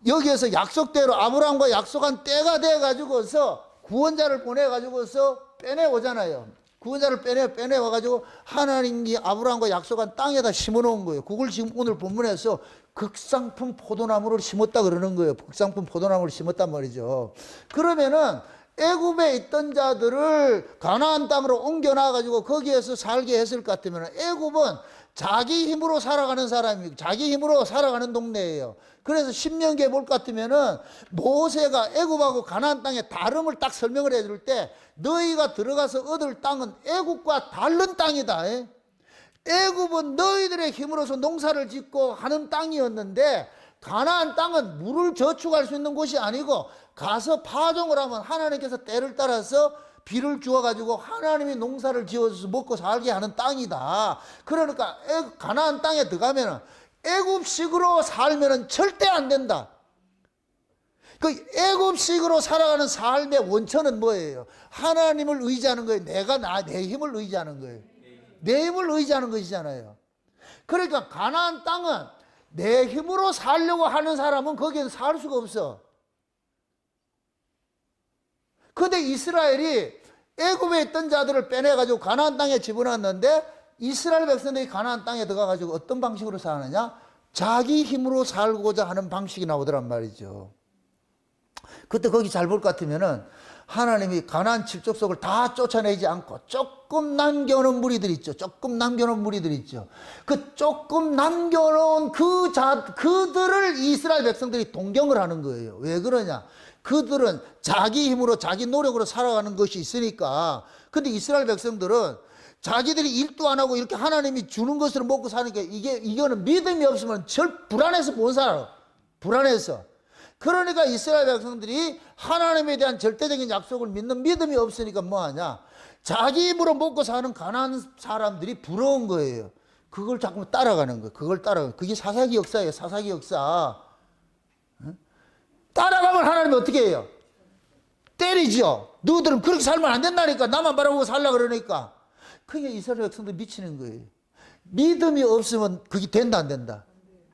여기에서 약속대로 아브라함과 약속한 때가 돼 가지고서 구원자를 보내 가지고서 빼내 오잖아요. 구원자를 빼내 와 가지고 하나님이 아브라함과 약속한 땅에다 심어 놓은 거예요. 그걸 지금 오늘 본문에서 극상품 포도나무를 심었다 그러는 거예요. 극상품 포도나무를 심었단 말이죠. 그러면은 애굽에 있던 자들을 가나안 땅으로 옮겨 놔 가지고 거기에서 살게 했을 것 같으면 애굽은 자기 힘으로 살아가는 사람이고 자기 힘으로 살아가는 동네예요. 그래서 신명기에 볼 것 같으면은 모세가 애굽하고 가나안 땅의 다름을 딱 설명을 해줄 때 너희가 들어가서 얻을 땅은 애굽과 다른 땅이다. 애굽은 너희들의 힘으로서 농사를 짓고 하는 땅이었는데 가나안 땅은 물을 저축할 수 있는 곳이 아니고 가서 파종을 하면 하나님께서 때를 따라서 비를 주어가지고 하나님이 농사를 지어서 먹고 살게 하는 땅이다. 그러니까 가나안 땅에 들어가면 애굽식으로 살면 절대 안 된다. 그 애굽식으로 살아가는 삶의 원천은 뭐예요? 하나님을 의지하는 거예요. 내 힘을 의지하는 거예요. 내 힘을 의지하는 것이잖아요. 그러니까 가나안 땅은 내 힘으로 살려고 하는 사람은 거기에서 살 수가 없어. 근데 이스라엘이 애굽에 있던 자들을 빼내가지고 가나안 땅에 집어넣었는데 이스라엘 백성들이 가나안 땅에 들어가가지고 어떤 방식으로 사느냐? 자기 힘으로 살고자 하는 방식이 나오더란 말이죠. 그때 거기 잘 볼 것 같으면은 하나님이 가나안 칠족속을 다 쫓아내지 않고 조금 남겨놓은 무리들 있죠. 조금 남겨놓은 무리들 있죠. 그 조금 남겨놓은 그들을 이스라엘 백성들이 동경을 하는 거예요. 왜 그러냐? 그들은 자기 힘으로 자기 노력으로 살아가는 것이 있으니까. 근데 이스라엘 백성들은 자기들이 일도 안 하고 이렇게 하나님이 주는 것으로 먹고 사니까 이거는 믿음이 없으면 불안해서 못 살아. 불안해서. 그러니까 이스라엘 백성들이 하나님에 대한 절대적인 약속을 믿는 믿음이 없으니까 뭐하냐? 자기 힘으로 먹고 사는 가난한 사람들이 부러운 거예요. 그걸 자꾸 따라가는 거예요. 그걸 따라가는 거예요. 그게 사사기 역사예요. 사사기 역사. 따라가면 하나님이 어떻게 해요? 때리죠. 너희들은 그렇게 살면 안 된다니까. 나만 바라보고 살라 그러니까. 그게 이스라엘 백성들 미치는 거예요. 믿음이 없으면 그게 된다 안 된다?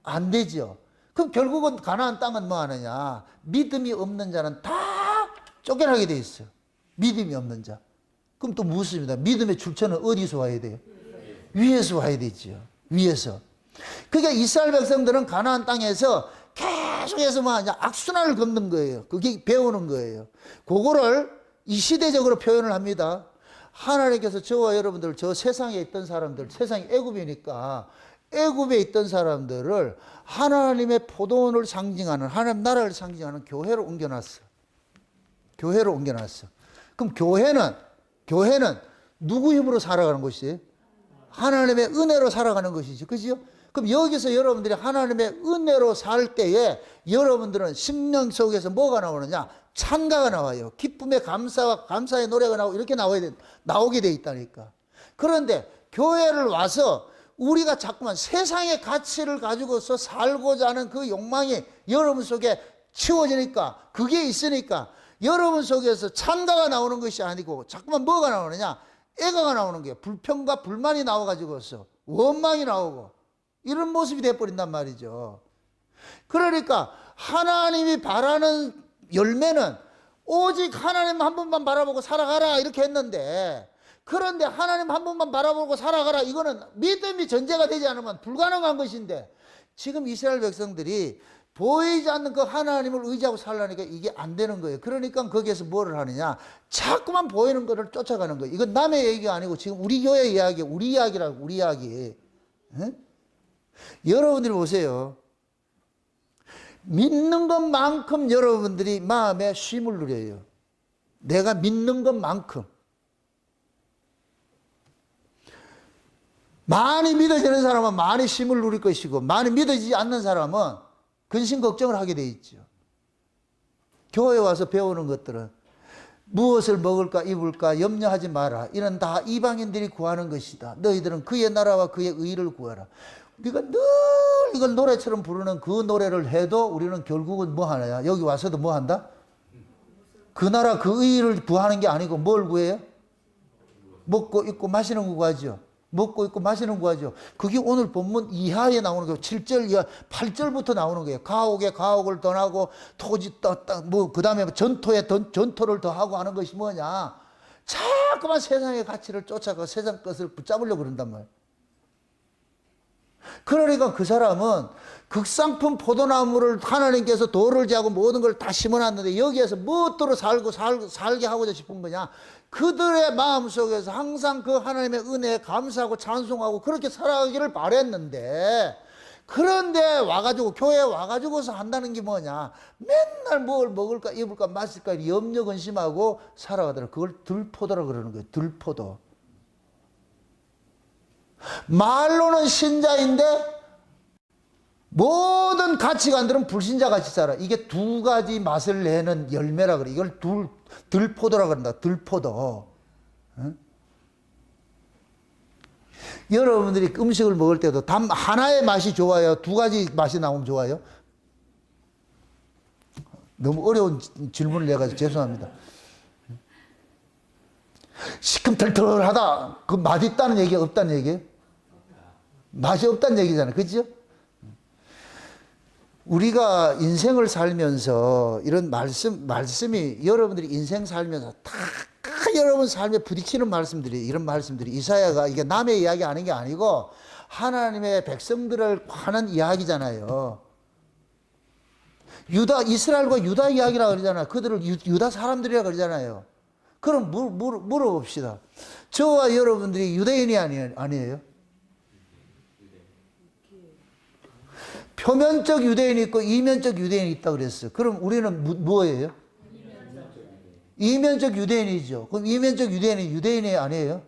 안 되죠. 그럼 결국은 가나안 땅은 뭐 하느냐? 믿음이 없는 자는 다 쫓겨나게 돼 있어요. 믿음이 없는 자. 그럼 또 묻습니다. 믿음의 출처는 어디서 와야 돼요? 위에서 와야 되죠. 위에서. 그러니까 이스라엘 백성들은 가나안 땅에서 계속해서 뭐 하냐? 악순환을 걷는 거예요. 그게 배우는 거예요. 그거를 이 시대적으로 표현을 합니다. 하나님께서 저와 여러분들, 저 세상에 있던 사람들, 세상이 애굽이니까 애굽에 있던 사람들을 하나님의 포도원을 상징하는, 하나님 나라를 상징하는 교회로 옮겨놨어. 교회로 옮겨놨어. 그럼 교회는 누구 힘으로 살아가는 것이에요? 하나님의 은혜로 살아가는 것이죠. 그죠? 그럼 여기서 여러분들이 하나님의 은혜로 살 때에 여러분들은 심령 속에서 뭐가 나오느냐? 찬가가 나와요. 기쁨의 감사와 감사의 노래가 나오고 이렇게 나오게 돼 있다니까. 그런데 교회를 와서 우리가 자꾸만 세상의 가치를 가지고서 살고자 하는 그 욕망이 여러분 속에 치워지니까, 그게 있으니까 여러분 속에서 찬가가 나오는 것이 아니고 자꾸만 뭐가 나오느냐? 애가가 나오는 거예요. 불평과 불만이 나와가지고서 원망이 나오고 이런 모습이 돼버린단 말이죠. 그러니까 하나님이 바라는 열매는 오직 하나님 한 분만 바라보고 살아가라 이렇게 했는데, 그런데 하나님 한 분만 바라보고 살아가라 이거는 믿음이 전제가 되지 않으면 불가능한 것인데, 지금 이스라엘 백성들이 보이지 않는 그 하나님을 의지하고 살라니까 이게 안 되는 거예요. 그러니까 거기에서 뭐를 하느냐? 자꾸만 보이는 것을 쫓아가는 거예요. 이건 남의 얘기가 아니고 지금 우리 교회 이야기, 우리 이야기라고, 우리 이야기. 에? 여러분들이 보세요. 믿는 것만큼 여러분들이 마음에 쉼을 누려요. 내가 믿는 것만큼. 많이 믿어지는 사람은 많이 쉼을 누릴 것이고, 많이 믿어지지 않는 사람은 근심 걱정을 하게 돼 있죠. 교회 와서 배우는 것들은 무엇을 먹을까 입을까 염려하지 마라. 이런 다 이방인들이 구하는 것이다. 너희들은 그의 나라와 그의 의를 구하라. 우리가 늘 이걸 노래처럼 부르는 그 노래를 해도 우리는 결국은 뭐 하나요? 여기 와서도 뭐 한다? 그 나라 그 의를 구하는 게 아니고 뭘 구해요? 먹고 입고 마시는 거 구하죠. 먹고 있고 마시는 거 하죠. 그게 오늘 본문 이하에 나오는 거예요. 7절 이하 8절부터 나오는 거예요. 가옥에 가옥을 더하고 토지 그 다음에 전토에 전토를 더하고 하는 것이 뭐냐. 자꾸만 세상의 가치를 쫓아가 세상 것을 붙잡으려고 그런단 말이에요. 그러니까 그 사람은 극상품 포도나무를 하나님께서 돌을 재고 모든 걸 다 심어놨는데 여기에서 무엇으로 살게 하고자 싶은 거냐. 그들의 마음속에서 항상 그 하나님의 은혜에 감사하고 찬송하고 그렇게 살아가기를 바랬는데, 그런데 와가지고 교회에 와가지고서 한다는 게 뭐냐. 맨날 뭘 먹을까 입을까 마실까 염려 근심하고 살아가더라. 그걸 들포도라 그러는 거예요. 들포도. 말로는 신자인데 모든 가치관들은 불신자 같이 살아. 이게 두 가지 맛을 내는 열매라 그래. 이걸 들포도라 그런다. 들포도. 응? 여러분들이 음식을 먹을 때도 단 하나의 맛이 좋아요? 두 가지 맛이 나오면 좋아요? 너무 어려운 질문을 내가지고 죄송합니다. 시큼털털하다. 그 맛이 있다는 얘기야? 없다는 얘기예요? 맛이 없다는 얘기잖아요. 그죠? 우리가 인생을 살면서 이런 말씀이 여러분들이 인생 살면서 다 여러분 삶에 부딪히는 말씀들이, 이런 말씀들이 이사야가 이게 남의 이야기 하는 게 아니고 하나님의 백성들을 하는 이야기잖아요. 이스라엘과 유다 이야기라 그러잖아요. 그들을 유다 사람들이라 그러잖아요. 그럼 물어봅시다. 저와 여러분들이 유대인이 아니에요? 표면적 유대인이 있고 이면적 유대인이 있다 그랬어요. 그럼 우리는 뭐예요? 이면적 유대인이죠. 그럼 이면적 유대인이 유대인이 아니에요?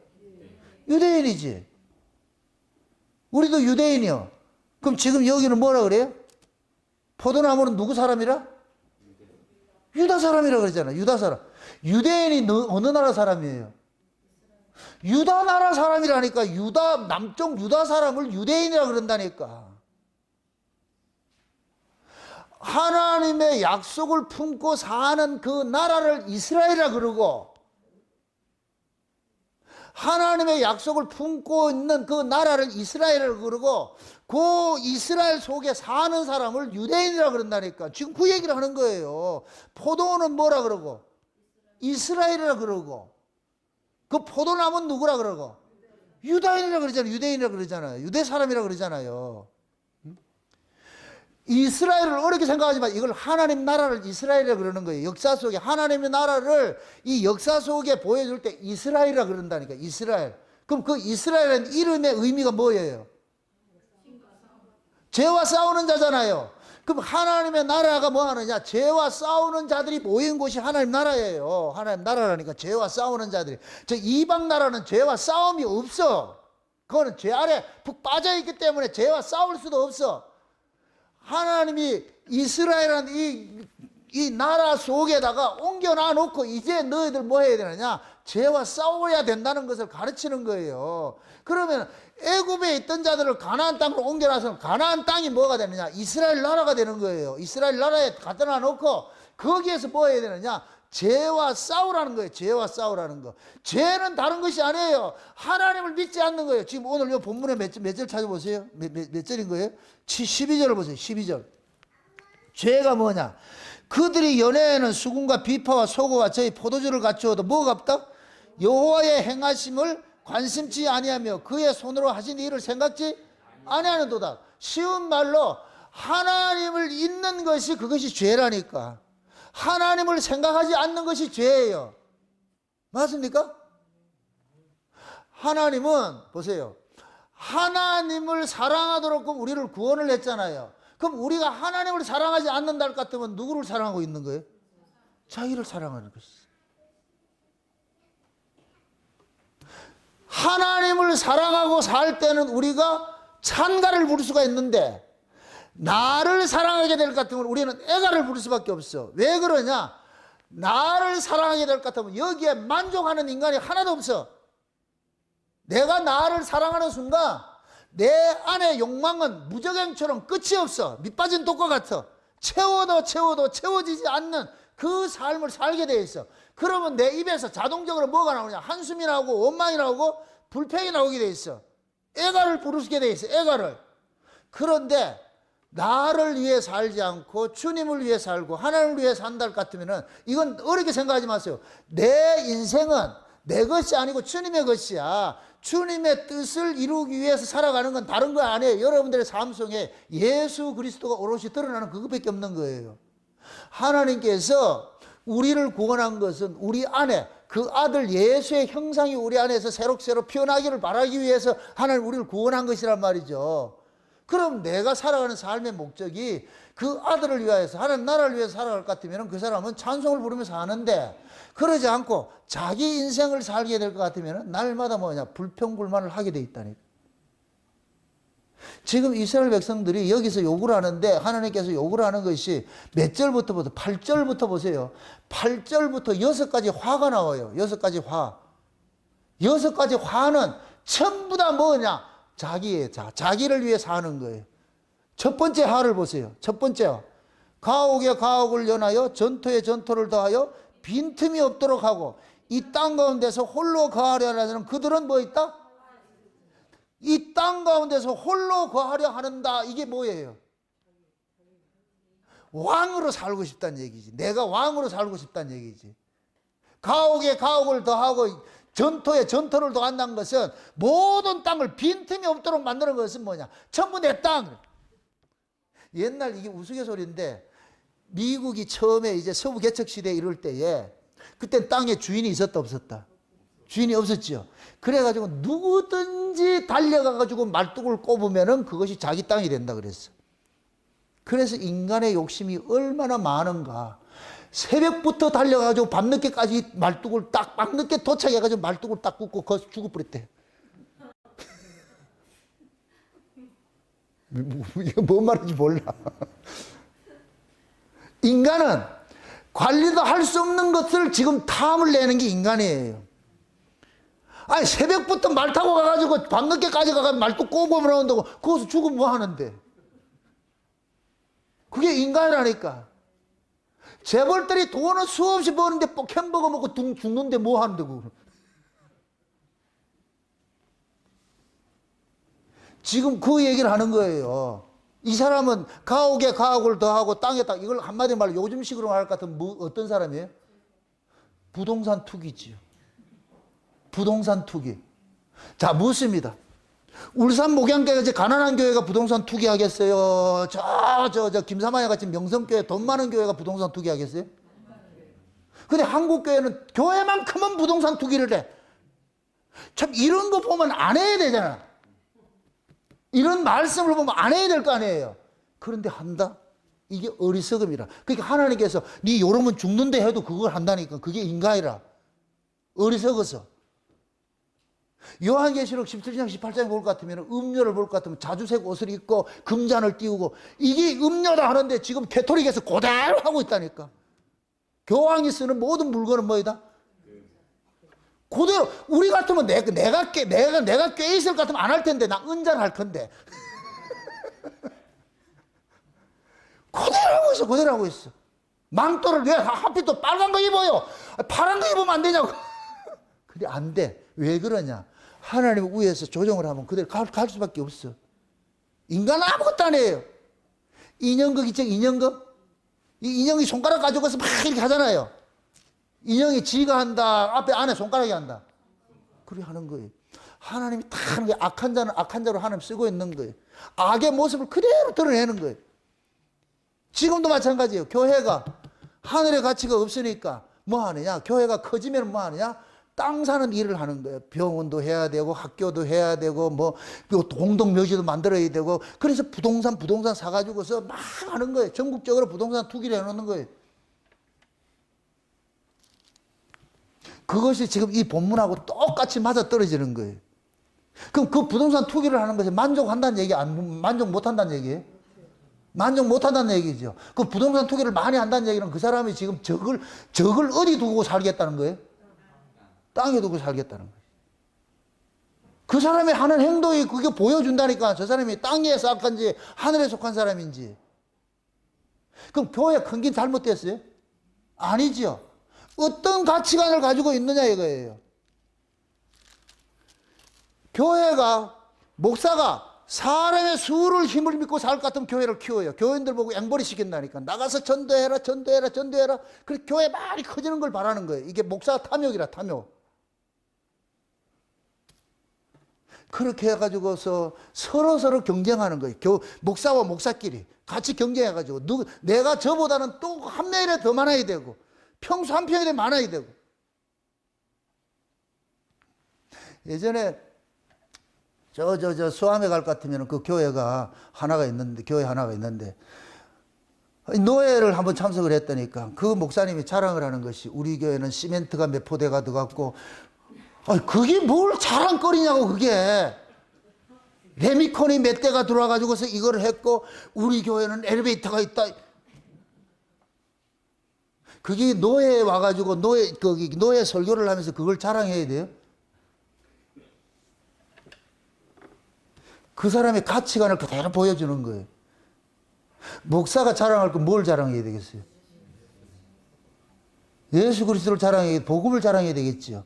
유대인이지. 우리도 유대인이요. 그럼 지금 여기는 뭐라 그래요? 포도나무는 누구 사람이라? 유다 사람이라 그러잖아요. 유다 사람. 유대인이 어느 나라 사람이에요? 유다 나라 사람이라니까. 남쪽 유다 사람을 유대인이라 그런다니까. 하나님의 약속을 품고 사는 그 나라를 이스라엘이라 그러고, 하나님의 약속을 품고 있는 그 나라를 이스라엘이라 그러고, 그 이스라엘 속에 사는 사람을 유대인이라 그런다니까. 지금 그 얘기를 하는 거예요. 포도는 뭐라 그러고? 이스라엘이라 그러고, 그 포도나무는 누구라 그러고? 유다인이라 그러잖아요. 유대인이라 그러잖아요. 유대 사람이라 그러잖아요. 이스라엘을 어렵게 생각하지 마. 이걸 하나님 나라를 이스라엘이라 그러는 거예요. 역사 속에 하나님의 나라를 이 역사 속에 보여줄 때 이스라엘이라 그런다니까. 이스라엘. 그럼 그 이스라엘은 이름의 의미가 뭐예요? 죄와 싸우는 자잖아요. 그럼 하나님의 나라가 뭐 하느냐? 죄와 싸우는 자들이 모인 곳이 하나님 나라예요. 하나님 나라라니까. 죄와 싸우는 자들이. 저 이방 나라는 죄와 싸움이 없어. 그거는 죄 아래 푹 빠져있기 때문에 죄와 싸울 수도 없어. 하나님이 이스라엘은 이 나라 속에다가 옮겨놔 놓고 이제 너희들 뭐 해야 되느냐? 죄와 싸워야 된다는 것을 가르치는 거예요. 그러면 애굽에 있던 자들을 가나안 땅으로 옮겨놔서 가나안 땅이 뭐가 되느냐? 이스라엘 나라가 되는 거예요. 이스라엘 나라에 갖다 놔 놓고 거기에서 뭐 해야 되느냐? 죄와 싸우라는 거예요. 죄와 싸우라는 거. 죄는 다른 것이 아니에요. 하나님을 믿지 않는 거예요. 지금 오늘 이 본문에 몇 절 찾아보세요. 몇 절인 거예요? 12절을 보세요. 12절. 죄가 뭐냐? 그들이 연애에는 수군과 비파와 소고와 저희 포도주를 갖추어도 뭐가 없다? 여호와의 행하심을 관심치 아니하며 그의 손으로 하신 일을 생각지 아니하는도다. 쉬운 말로 하나님을 잊는 것이 그것이 죄라니까. 하나님을 생각하지 않는 것이 죄예요. 맞습니까? 하나님은 보세요. 하나님을 사랑하도록 우리를 구원을 했잖아요. 그럼 우리가 하나님을 사랑하지 않는다 할 것 같으면 누구를 사랑하고 있는 거예요? 자기를 사랑하는 것이죠. 하나님을 사랑하고 살 때는 우리가 찬가를 부를 수가 있는데, 나를 사랑하게 될 것 같으면 우리는 애가를 부를 수밖에 없어. 왜 그러냐? 나를 사랑하게 될 것 같으면 여기에 만족하는 인간이 하나도 없어. 내가 나를 사랑하는 순간 내 안의 욕망은 무적행처럼 끝이 없어. 밑 빠진 독과 같아. 채워도 채워지지 않는 그 삶을 살게 돼 있어. 그러면 내 입에서 자동적으로 뭐가 나오냐? 한숨이 나오고 원망이 나오고 불평이 나오게 돼 있어. 애가를 부르게 돼 있어. 애가를. 그런데 나를 위해 살지 않고 주님을 위해 살고 하나님을 위해 산다 할 것 같으면은, 이건 어렵게 생각하지 마세요. 내 인생은 내 것이 아니고 주님의 것이야. 주님의 뜻을 이루기 위해서 살아가는 건 다른 거 아니에요. 여러분들의 삶 속에 예수 그리스도가 오롯이 드러나는 그것밖에 없는 거예요. 하나님께서 우리를 구원한 것은 우리 안에 그 아들 예수의 형상이 우리 안에서 새록새록 피어나기를 바라기 위해서 하나님 우리를 구원한 것이란 말이죠. 그럼 내가 살아가는 삶의 목적이 그 아들을 위하여서, 하나님 나라를 위해서 살아갈 것 같으면 그 사람은 찬송을 부르면서 사는데, 그러지 않고 자기 인생을 살게 될 것 같으면 날마다 뭐냐? 불평불만을 하게 돼 있다니까. 지금 이스라엘 백성들이 여기서 욕을 하는데, 하나님께서 욕을 하는 것이 몇 절부터 보세요. 8절부터 보세요. 8절부터 6가지 화가 나와요. 6가지 화. 6가지 화는 전부 다 뭐냐? 자기를 위해 사는 거예요. 첫 번째 화를 보세요. 첫 번째, 가옥에 가옥을 연하여 전토에 전토를 더하여 빈틈이 없도록 하고 이 땅 가운데서 홀로 거하려 하는 그들은 뭐 있다? 이 땅 가운데서 홀로 거하려 하는다. 이게 뭐예요? 왕으로 살고 싶다는 얘기지. 내가 왕으로 살고 싶다는 얘기지. 가옥에 가옥을 더하고 전토에 전토를 더한다는 것은 모든 땅을 빈틈이 없도록 만드는 것은 뭐냐? 전부 내 땅. 옛날 이게 우스갯소리인데, 미국이 처음에 이제 서부 개척 시대에 이럴 때에 그때 땅에 주인이 있었다 없었다? 주인이 없었죠. 그래가지고 누구든지 달려가가지고 말뚝을 꼽으면은 그것이 자기 땅이 된다 그랬어. 그래서 인간의 욕심이 얼마나 많은가. 새벽부터 달려가지고 밤늦게까지 말뚝을 딱, 밤늦게 도착해가지고 말뚝을 딱 꽂고 거기서 죽어버렸대. 이거 뭔 말인지 몰라. 인간은 관리도 할 수 없는 것을 지금 탐을 내는 게 인간이에요. 아니, 새벽부터 말 타고 가가지고 밤늦게까지 가가지고 말뚝 꽂고 나온다고 거기서 죽으면 뭐 하는데? 그게 인간이라니까. 재벌들이 돈을 수없이 버는데 햄버거 먹고 죽는데 뭐 하는데 그걸. 지금 그 얘기를 하는 거예요. 이 사람은 가옥에 가옥을 더하고 땅에 땅, 이걸 한마디로 말로 요즘식으로 말할 것 같으면 어떤 사람이에요? 부동산 투기지요. 부동산 투기. 자, 묻습니다. 울산 목양교회가 이제 가난한 교회가 부동산 투기하겠어요? 저 김사마야 같이 명성교회 돈 많은 교회가 부동산 투기하겠어요? 근데 한국교회는 교회만큼은 부동산 투기를 해. 참 이런 거 보면 안 해야 되잖아. 이런 말씀을 보면 안 해야 될 거 아니에요. 그런데 한다? 이게 어리석음이라. 그러니까 하나님께서 네 요러면 죽는데 해도 그걸 한다니까. 그게 인간이라. 어리석어서. 요한계시록 17장 18장에 볼 것 같으면, 음료를 볼 것 같으면 자주색 옷을 입고 금잔을 띄우고, 이게 음료다 하는데 지금 캐토릭에서 그대로 하고 있다니까. 교황이 쓰는 모든 물건은 뭐이다? 그대로. 우리 같으면 내가 꽤 있을 것 같으면 안 할 텐데, 나 은잔할 건데. 그대로 하고 있어. 그대로 하고 있어. 망토를 왜 하필 또 빨간 거 입어요? 파란 거 입으면 안 되냐고. 근데 안 돼. 왜 그러냐? 하나님 위에서 조정을 하면 그대로 갈 수밖에 없어. 인간은 아무것도 아니에요. 인형극 있죠? 인형극? 이 인형이 손가락 가지고서 막 이렇게 하잖아요. 인형이 지가 한다, 안에 손가락이 한다. 그렇게 하는 거예요. 하나님이 다 하는 거예요. 악한 자는 악한 자로 하나님 쓰고 있는 거예요. 악의 모습을 그대로 드러내는 거예요. 지금도 마찬가지예요. 교회가 하늘의 가치가 없으니까 뭐 하느냐? 교회가 커지면 뭐 하느냐? 땅 사는 일을 하는 거예요. 병원도 해야 되고 학교도 해야 되고 뭐 공동묘지도 만들어야 되고 그래서 부동산 사가지고서 막 하는 거예요. 전국적으로 부동산 투기를 해놓는 거예요. 그것이 지금 이 본문하고 똑같이 맞아떨어지는 거예요. 그럼 그 부동산 투기를 하는 것에 만족한다는 얘기, 만족 못한다는 얘기예요? 만족 못한다는 얘기죠. 그 부동산 투기를 많이 한다는 얘기는 그 사람이 지금 적을 어디 두고 살겠다는 거예요? 땅에 두고 살겠다는 거예요. 그 사람이 하는 행동이 그게 보여준다니까 저 사람이 땅에 속한지 하늘에 속한 사람인지. 그럼 교회 큰 게 잘못됐어요? 아니죠. 어떤 가치관을 가지고 있느냐 이거예요. 교회가, 목사가 사람의 수를 힘을 믿고 살 것 같으면 교회를 키워요. 교인들 보고 앵벌이 시킨다니까. 나가서 전도해라. 그래서 교회 많이 커지는 걸 바라는 거예요. 이게 목사 탐욕이라, 탐욕. 그렇게 해가지고서 서로 경쟁하는 거예요. 목사와 목사끼리 같이 경쟁해가지고 내가 저보다는 또 한 명이라도 더 많아야 되고 평수 한 평이라도 많아야 되고. 예전에 수암에 갈 것 같으면 그 교회 하나가 있는데 노예를 한번 참석을 했다니까 그 목사님이 자랑을 하는 것이 우리 교회는 시멘트가 몇 포대가 들어갔고 그게 뭘 자랑거리냐고 그게. 레미콘이 몇 대가 들어와가지고서 이걸 했고 우리 교회는 엘리베이터가 있다. 그게 노예에 와가지고 노예 설교를 하면서 그걸 자랑해야 돼요? 그 사람의 가치관을 그대로 보여주는 거예요. 목사가 자랑할 건 뭘 자랑해야 되겠어요? 예수 그리스도를 자랑해야, 복음을 자랑해야 되겠죠.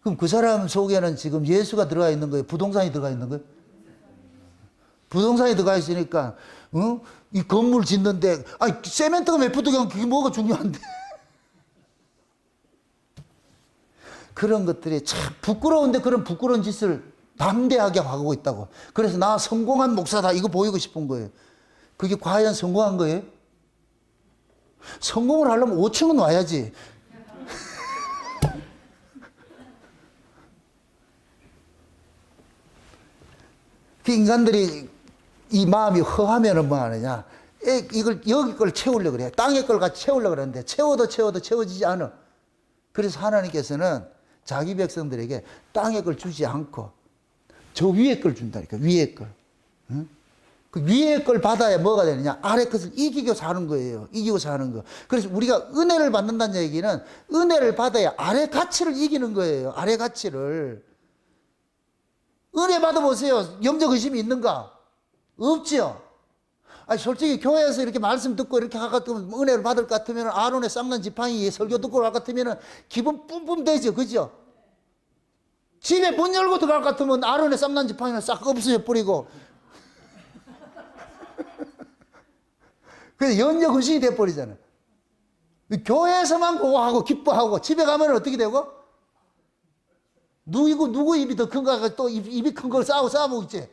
그럼 그 사람 속에는 지금 예수가 들어가 있는 거예요? 부동산이 들어가 있는 거예요? 부동산이 들어가 있으니까, 이 건물 짓는데, 세멘트가 몇 푸드면 그게 뭐가 중요한데. 그런 것들이 참 부끄러운데 그런 부끄러운 짓을 담대하게 하고 있다고. 그래서 나 성공한 목사다 이거 보이고 싶은 거예요. 그게 과연 성공한 거예요? 성공을 하려면 5층은 와야지. 그 인간들이 이 마음이 허하면은 뭐 하느냐. 여기 걸 채우려고 그래요. 땅의 걸 같이 채우려고 그러는데 채워도 채워지지 않아. 그래서 하나님께서는 자기 백성들에게 땅의 걸 주지 않고 저 위에 걸 준다니까, 위에 걸. 응? 그 위에 걸 받아야 뭐가 되느냐? 아래 것을 이기고 사는 거예요. 이기고 사는 거. 그래서 우리가 은혜를 받는다는 얘기는 은혜를 받아야 아래 가치를 이기는 거예요. 아래 가치를. 은혜 받아보세요. 영적 의심이 있는가? 없죠? 솔직히 교회에서 이렇게 말씀 듣고 이렇게 할 것 같으면 은혜를 받을 것 같으면 아론의 쌍난 지팡이 설교 듣고 할 것 같으면 기분 뿜뿜 되죠. 그죠? 집에 문 열고 들어갈 것 같으면 아론의 쌍난 지팡이는 싹 없어져 버리고 그래서 연역의식이 돼버리잖아요. 교회에서만 그거하고 기뻐하고 집에 가면 어떻게 되고? 누구 입이 더 큰가 또 입이 큰 걸 싸워먹지.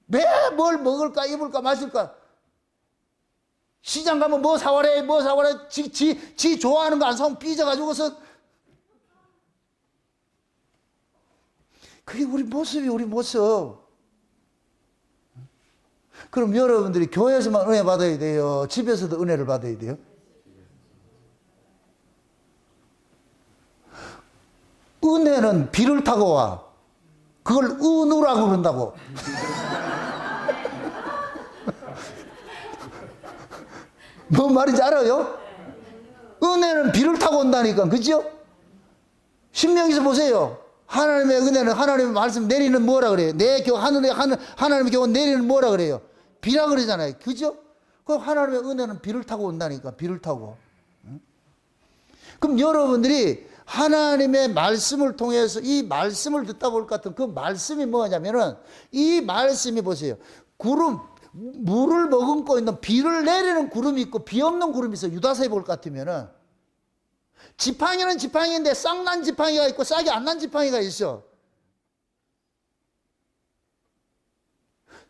매 뭘 먹을까 입을까 마실까. 시장 가면 뭐 사와래 지 좋아하는 거 안 사면 삐져가지고서. 그게 우리 모습. 그럼 여러분들이 교회에서만 은혜 받아야 돼요? 집에서도 은혜를 받아야 돼요? 은혜는 비를 타고 와. 그걸 은우라고 그런다고. 뭔 말인지 알아요? 은혜는 비를 타고 온다니까. 그죠? 신명기서 보세요. 하나님의 은혜는 하나님의 말씀 내리는 뭐라 그래요? 하나님의 교훈 내리는 뭐라 그래요? 비라 그러잖아요. 그죠? 그럼 하나님의 은혜는 비를 타고 온다니까. 비를 타고. 그럼 여러분들이 하나님의 말씀을 통해서 이 말씀을 듣다 볼 것 같은 그 말씀이 뭐냐면은 이 말씀이 보세요. 물을 머금고 있는 비를 내리는 구름이 있고 비 없는 구름이 있어. 유다서에 볼 것 같으면은 지팡이는 지팡이인데 싹난 지팡이가 있고 싹이 안 난 지팡이가 있어.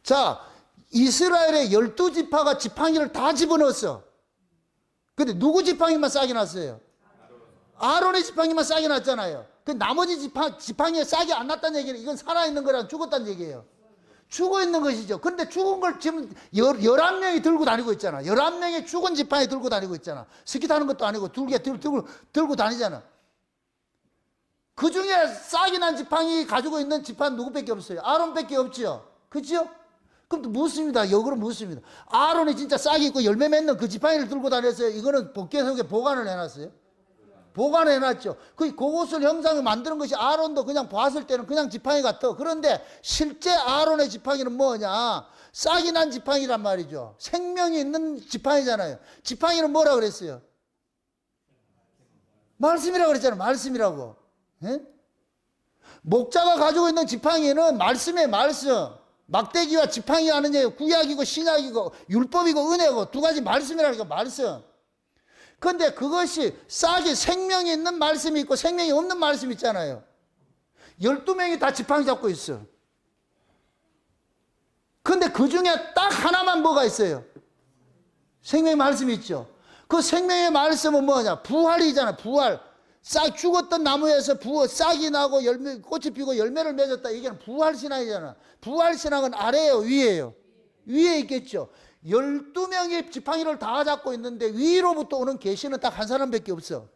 자, 이스라엘의 12지파가 지팡이를 다 집어넣었어. 근데 누구 지팡이만 싹이 났어요? 아론의 지팡이만 싹이 났잖아요. 그 나머지 지팡이에 싹이 안 났다는 얘기는 이건 살아있는 거랑 죽었다는 얘기예요. 죽어 있는 것이죠. 근데 죽은 걸 지금 11명이 들고 다니고 있잖아. 11명이 죽은 지팡이 들고 다니고 있잖아. 스키 타는 것도 아니고 들고 다니잖아. 그 중에 싹이 난 지팡이 가지고 있는 지팡이 누구밖에 없어요? 아론밖에 없지요. 그죠? 그럼 또 묻습니다. 역으로 묻습니다. 아론이 진짜 싹이 있고 열매 맺는 그 지팡이를 들고 다녔어요. 이거는 법궤 속에 보관을 해놨어요. 보관을 해놨죠. 그것을 형상을 만드는 것이 아론도 그냥 봤을 때는 그냥 지팡이 같아. 그런데 실제 아론의 지팡이는 뭐냐? 싹이 난 지팡이란 말이죠. 생명이 있는 지팡이잖아요. 지팡이는 뭐라 그랬어요? 말씀이라고 그랬잖아요. 말씀이라고. 예? 목자가 가지고 있는 지팡이는 말씀의 말씀. 막대기와 지팡이 하는 얘기 구약이고 신약이고 율법이고 은혜고 두 가지 말씀이라니까 말씀. 그런데 그것이 싹이 생명이 있는 말씀이 있고 생명이 없는 말씀이 있잖아요. 12명이 다 지팡이 잡고 있어. 그런데 그 중에 딱 하나만 뭐가 있어요? 생명의 말씀이 있죠. 그 생명의 말씀은 뭐냐? 부활이잖아. 부활. 싹 죽었던 나무에서 싹이 나고 꽃이 피고 열매를 맺었다. 이게 부활신앙이잖아. 부활신앙은 아래예요, 위에요? 위에 있겠죠. 12명의 지팡이를 다 잡고 있는데 위로부터 오는 계시는 딱 한 사람밖에 없어.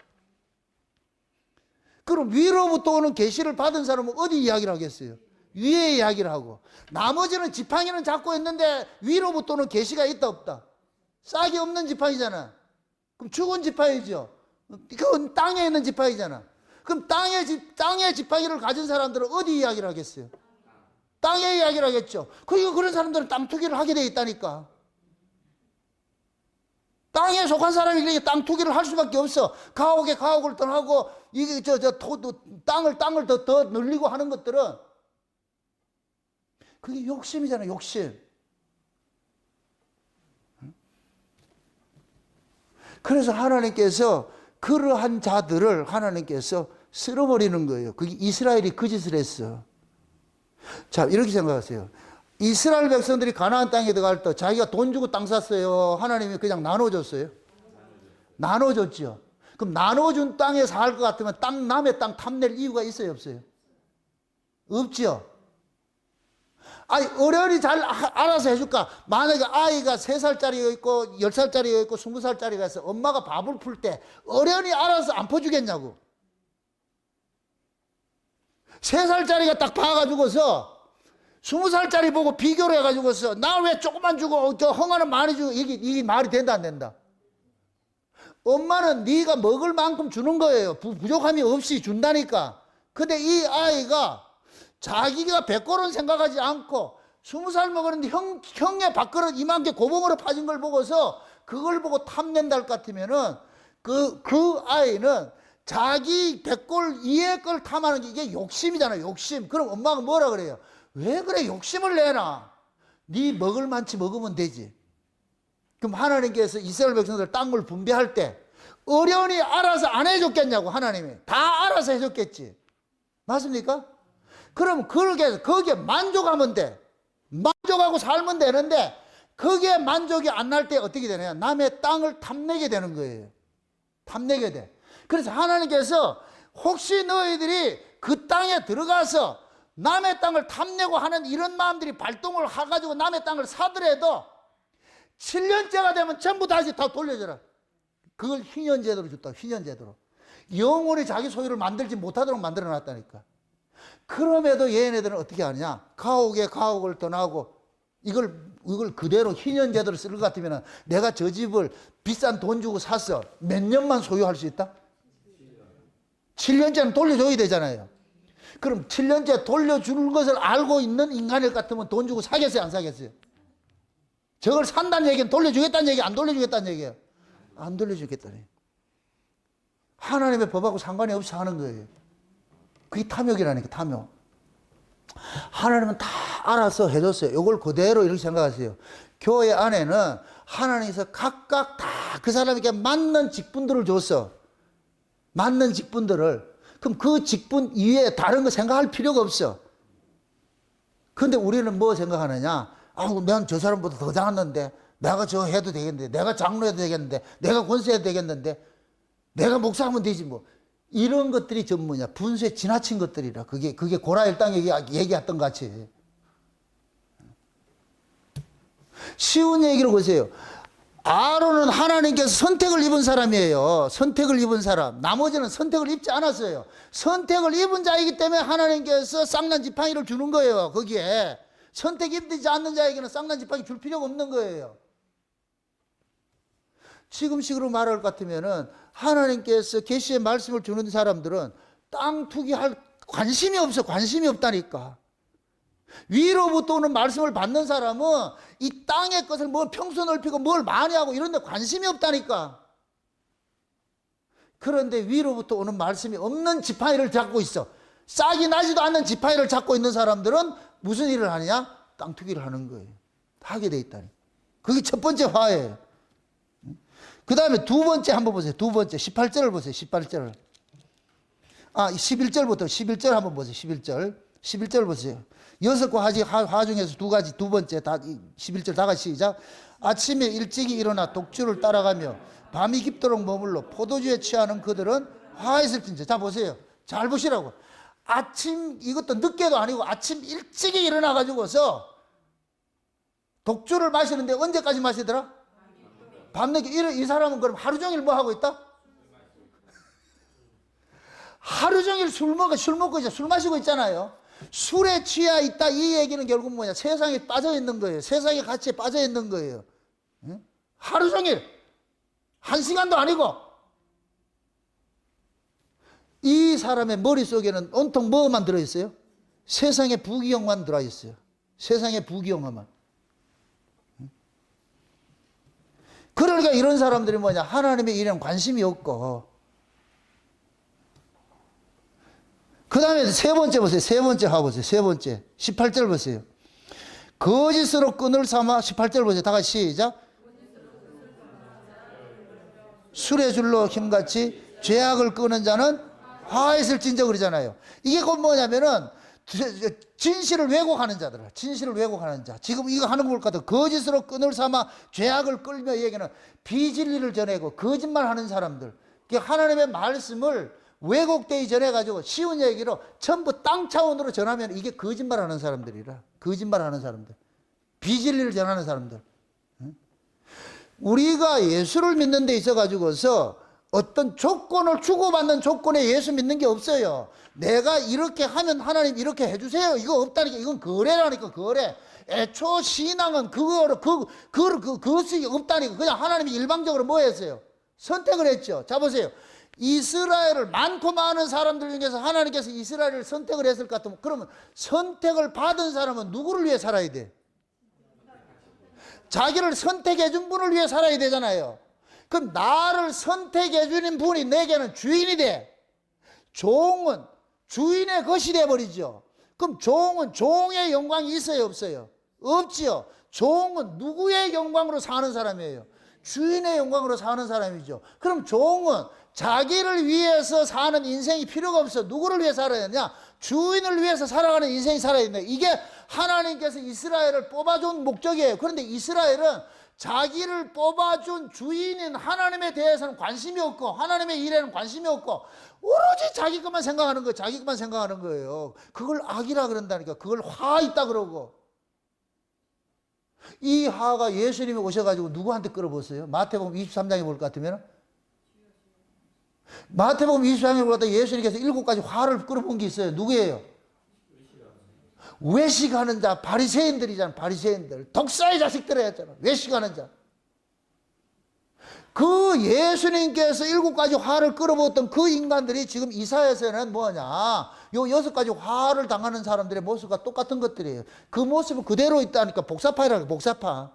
그럼 위로부터 오는 계시를 받은 사람은 어디 이야기를 하겠어요? 위에 이야기를 하고. 나머지는 지팡이는 잡고 있는데 위로부터 오는 계시가 있다 없다? 싹이 없는 지팡이잖아. 그럼 죽은 지팡이죠. 그건 땅에 있는 지팡이잖아. 그럼 땅의 지팡이를 가진 사람들은 어디 이야기를 하겠어요? 땅에 이야기를 하겠죠. 그런 사람들은 땅 투기를 하게 돼 있다니까. 땅에 속한 사람이 땅 투기를 할 수밖에 없어. 가옥을 떠나고 이게 땅을 더 늘리고 하는 것들은 그게 욕심이잖아. 욕심. 그래서 하나님께서 그러한 자들을 하나님께서 쓸어버리는 거예요. 그게 이스라엘이 그 짓을 했어. 자, 이렇게 생각하세요. 이스라엘 백성들이 가나안 땅에 들어갈 때 자기가 돈 주고 땅 샀어요. 하나님이 그냥 나눠줬어요. 나눠줬죠. 그럼 나눠준 땅에 살 것 같으면 남의 땅 탐낼 이유가 있어요, 없어요? 없죠. 아니, 어른이 잘 알아서 해줄까? 만약에 아이가 3살짜리가 있고 10살짜리가 있고 20살짜리가 있어. 엄마가 밥을 풀 때 어른이 알아서 안 퍼주겠냐고. 3살짜리가 딱 봐가지고서 20살짜리 보고 비교를 해가지고서 나 왜 조금만 주고 저 헝아는 많이 주고 이게 말이 된다 안 된다? 엄마는 네가 먹을 만큼 주는 거예요. 부족함이 없이 준다니까. 근데 이 아이가 자기가 백골은 생각하지 않고 20살 먹었는데 형의 밥그릇 이만큼 고봉으로 파진 걸 보고서 그걸 보고 탐낸다 할 것 같으면은 그 아이는 자기 백골 이의 걸 탐하는 게 이게 욕심이잖아요. 욕심. 그럼 엄마가 뭐라 그래요? 왜 그래 욕심을 내나? 네 먹을 만치 먹으면 되지. 그럼 하나님께서 이스라엘 백성들 땅을 분배할 때 어련히 알아서 안 해줬겠냐고. 하나님이 다 알아서 해줬겠지. 맞습니까? 그럼 거기에 만족하면 돼. 만족하고 살면 되는데 거기에 만족이 안 날 때 어떻게 되냐? 남의 땅을 탐내게 되는 거예요. 탐내게 돼. 그래서 하나님께서 혹시 너희들이 그 땅에 들어가서 남의 땅을 탐내고 하는 이런 마음들이 발동을 해가지고 남의 땅을 사더라도 7년째가 되면 전부 다시 다 돌려줘라. 그걸 희년제도로 줬다. 희년제도로. 영원히 자기 소유를 만들지 못하도록 만들어 놨다니까. 그럼에도 얘네들은 어떻게 하느냐? 가옥을 떠나고 이걸 그대로 희년제도로 쓸 것 같으면 내가 저 집을 비싼 돈 주고 샀어. 몇 년만 소유할 수 있다? 7년째는 돌려줘야 되잖아요. 그럼 7년째 돌려주는 것을 알고 있는 인간일 같으면 돈 주고 사겠어요? 안 사겠어요? 저걸 산다는 얘기는 돌려주겠다는 얘기, 안 돌려주겠다는 얘기예요? 안 돌려주겠다는. 하나님의 법하고 상관이 없이 하는 거예요. 그게 탐욕이라니까, 탐욕. 하나님은 다 알아서 해줬어요. 이걸 그대로 이렇게 생각하세요. 교회 안에는 하나님께서 각각 다 그 사람에게 맞는 직분들을 줬어. 맞는 직분들을. 그럼 그 직분 이외에 다른 거 생각할 필요가 없어. 근데 우리는 뭐 생각하느냐? 난 저 사람보다 더 잘났는데, 내가 저 해도 되겠는데, 내가 장로해도 되겠는데, 내가 권세해도 되겠는데, 내가 목사하면 되지 뭐. 이런 것들이 전 뭐냐, 분수에 지나친 것들이라. 그게 고라엘 땅 얘기했던 것 같이. 쉬운 얘기로 보세요. 아론은 하나님께서 선택을 입은 사람이에요. 선택을 입은 사람. 나머지는 선택을 입지 않았어요. 선택을 입은 자이기 때문에 하나님께서 쌍난 지팡이를 주는 거예요. 거기에 선택 입지 않는 자에게는 쌍난 지팡이 줄 필요가 없는 거예요. 지금식으로 말할 것 같으면은 하나님께서 계시의 말씀을 주는 사람들은 땅 투기할 관심이 없어. 관심이 없다니까. 위로부터 오는 말씀을 받는 사람은 이 땅의 것을 뭘 평수 넓히고 뭘 많이 하고 이런 데 관심이 없다니까. 그런데 위로부터 오는 말씀이 없는 지팡이를 잡고 있어. 싹이 나지도 않는 지팡이를 잡고 있는 사람들은 무슨 일을 하느냐? 땅 투기를 하는 거예요. 하게 돼 있다니. 그게 첫 번째 화예요. 그 다음에 두 번째 한번 보세요. 두 번째 18절을 보세요. 18절을. 11절부터 11절 한번 보세요. 11절 보세요. 6과 화 중에서 두 번째 11절 다 같이 시작. 아침에 일찍이 일어나 독주를 따라가며 밤이 깊도록 머물러 포도주에 취하는 그들은 화했을진저. 자 보세요. 잘 보시라고. 아침, 이것도 늦게도 아니고 아침 일찍이 일어나 가지고서 독주를 마시는데 언제까지 마시더라? 밤늦게. 이 사람은 그럼 하루 종일 뭐 하고 있다? 하루 종일 술 먹고 이제 술 마시고 있잖아요. 술에 취해 있다. 이 얘기는 결국 뭐냐? 세상에 빠져 있는 거예요. 세상의 가치에 빠져 있는 거예요. 응? 하루 종일 한 시간도 아니고. 이 사람의 머릿속에는 온통 뭐만 들어있어요? 세상의 부귀영만 들어있어요. 세상의 부귀영만. 그러니까 이런 사람들이 뭐냐? 하나님의 일에는 관심이 없고. 그 다음에 세 번째 보세요. 세 번째 가보세요. 세 번째 18절 보세요. 거짓으로 끈을 삼아. 18절 보세요. 다 같이 시작. 술의 줄로 힘같이 죄악을 끄는 자는 화했을진저 그러잖아요. 이게 곧 뭐냐면은 진실을 왜곡하는 자들. 진실을 왜곡하는 자. 지금 이거 하는 거 볼 것 같아요. 거짓으로 끈을 삼아 죄악을 끌며 얘기는 비진리를 전하고 거짓말하는 사람들. 하나님의 말씀을 왜곡되기 전에 가지고 쉬운 얘기로 전부 땅 차원으로 전하면 이게 거짓말하는 사람들이라. 거짓말하는 사람들. 비진리를 전하는 사람들. 우리가 예수를 믿는 데 있어 가지고서 어떤 조건을 주고받는 조건에 예수 믿는 게 없어요. 내가 이렇게 하면 하나님 이렇게 해주세요. 이거 없다니까. 이건 거래라니까. 거래. 애초 신앙은 그것이 없다니까. 그냥 하나님이 일방적으로 뭐 했어요? 선택을 했죠. 자 보세요. 이스라엘을 많고 많은 사람들 중에서 하나님께서 이스라엘을 선택을 했을 것 같으면, 그러면 선택을 받은 사람은 누구를 위해 살아야 돼? 자기를 선택해 준 분을 위해 살아야 되잖아요. 그럼 나를 선택해 주는 분이 내게는 주인이 돼. 종은 주인의 것이 돼버리죠. 그럼 종은 종의 영광이 있어요, 없어요? 없지요. 종은 누구의 영광으로 사는 사람이에요? 주인의 영광으로 사는 사람이죠. 그럼 종은 자기를 위해서 사는 인생이 필요가 없어. 누구를 위해 살아야 되냐? 주인을 위해서 살아가는 인생이 살아야 된다. 이게 하나님께서 이스라엘을 뽑아준 목적이에요. 그런데 이스라엘은 자기를 뽑아준 주인인 하나님에 대해서는 관심이 없고, 하나님의 일에는 관심이 없고, 오로지 자기 것만 생각하는 거예요. 자기 것만 생각하는 거예요. 그걸 악이라 그런다니까. 그걸 화 있다 그러고. 이 화가 예수님이 오셔가지고 누구한테 끌어보세요? 마태복음 23장에 볼 것 같으면, 마태복음 23장에 볼 때 예수님께서 7가지 화를 끌어본 게 있어요. 누구예요? 외식하는 자, 바리새인들이잖아. 바리새인들, 독사의 자식들이 했잖아. 외식하는 자. 그 예수님께서 7가지 화를 끌어보았던 그 인간들이 지금 이사야서에는 뭐냐, 요 6가지 화를 당하는 사람들의 모습과 똑같은 것들이에요. 그 모습은 그대로 있다니까. 복사파라고. 복사파.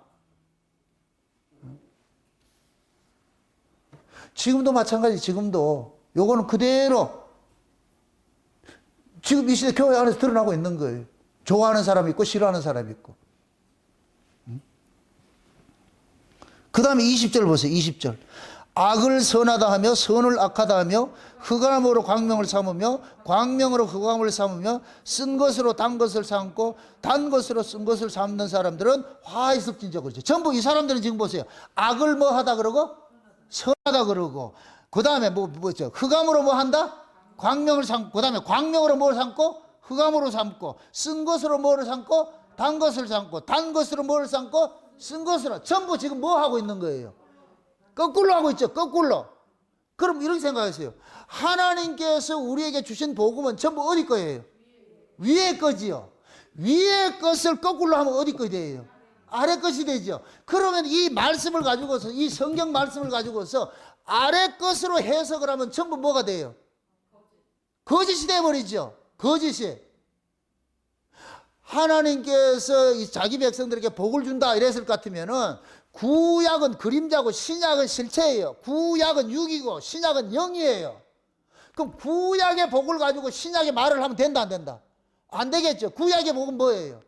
지금도 마찬가지. 지금도 요거는 그대로 지금 이 시대 교회 안에서 드러나고 있는 거예요. 좋아하는 사람이 있고 싫어하는 사람이 있고. 그 다음에 20절 보세요. 20절. 악을 선하다 하며 선을 악하다 하며 흑암으로 광명을 삼으며 광명으로 흑암을 삼으며 쓴 것으로 단 것을 삼고 단 것으로 쓴 것을 삼는 사람들은 화에 섞인적 그렇죠. 전부 이 사람들은 지금 보세요. 악을 뭐 하다 그러고 선하다 그러고, 그 다음에 뭐죠? 흑암으로 뭐 한다? 광명을 삼고, 그 다음에 광명으로 뭘 삼고? 흑암으로 삼고, 쓴 것으로 뭐를 삼고? 단 것을 삼고, 단 것으로 뭐를 삼고? 쓴 것으로. 전부 지금 뭐 하고 있는 거예요? 거꾸로 하고 있죠. 거꾸로. 그럼 이렇게 생각하세요. 하나님께서 우리에게 주신 복음은 전부 어디 거예요? 위에 거지요. 위에 것을 거꾸로 하면 어디 것이 돼요? 아래 것이 되죠. 그러면 이 말씀을 가지고서, 이 성경 말씀을 가지고서 아래 것으로 해석을 하면 전부 뭐가 돼요? 거짓이 되어버리죠. 거짓이. 하나님께서 이 자기 백성들에게 복을 준다 이랬을 것 같으면은 구약은 그림자고 신약은 실체예요. 구약은 육이고 신약은 영이에요. 그럼 구약의 복을 가지고 신약의 말을 하면 된다 안 된다? 안 되겠죠. 구약의 복은 뭐예요?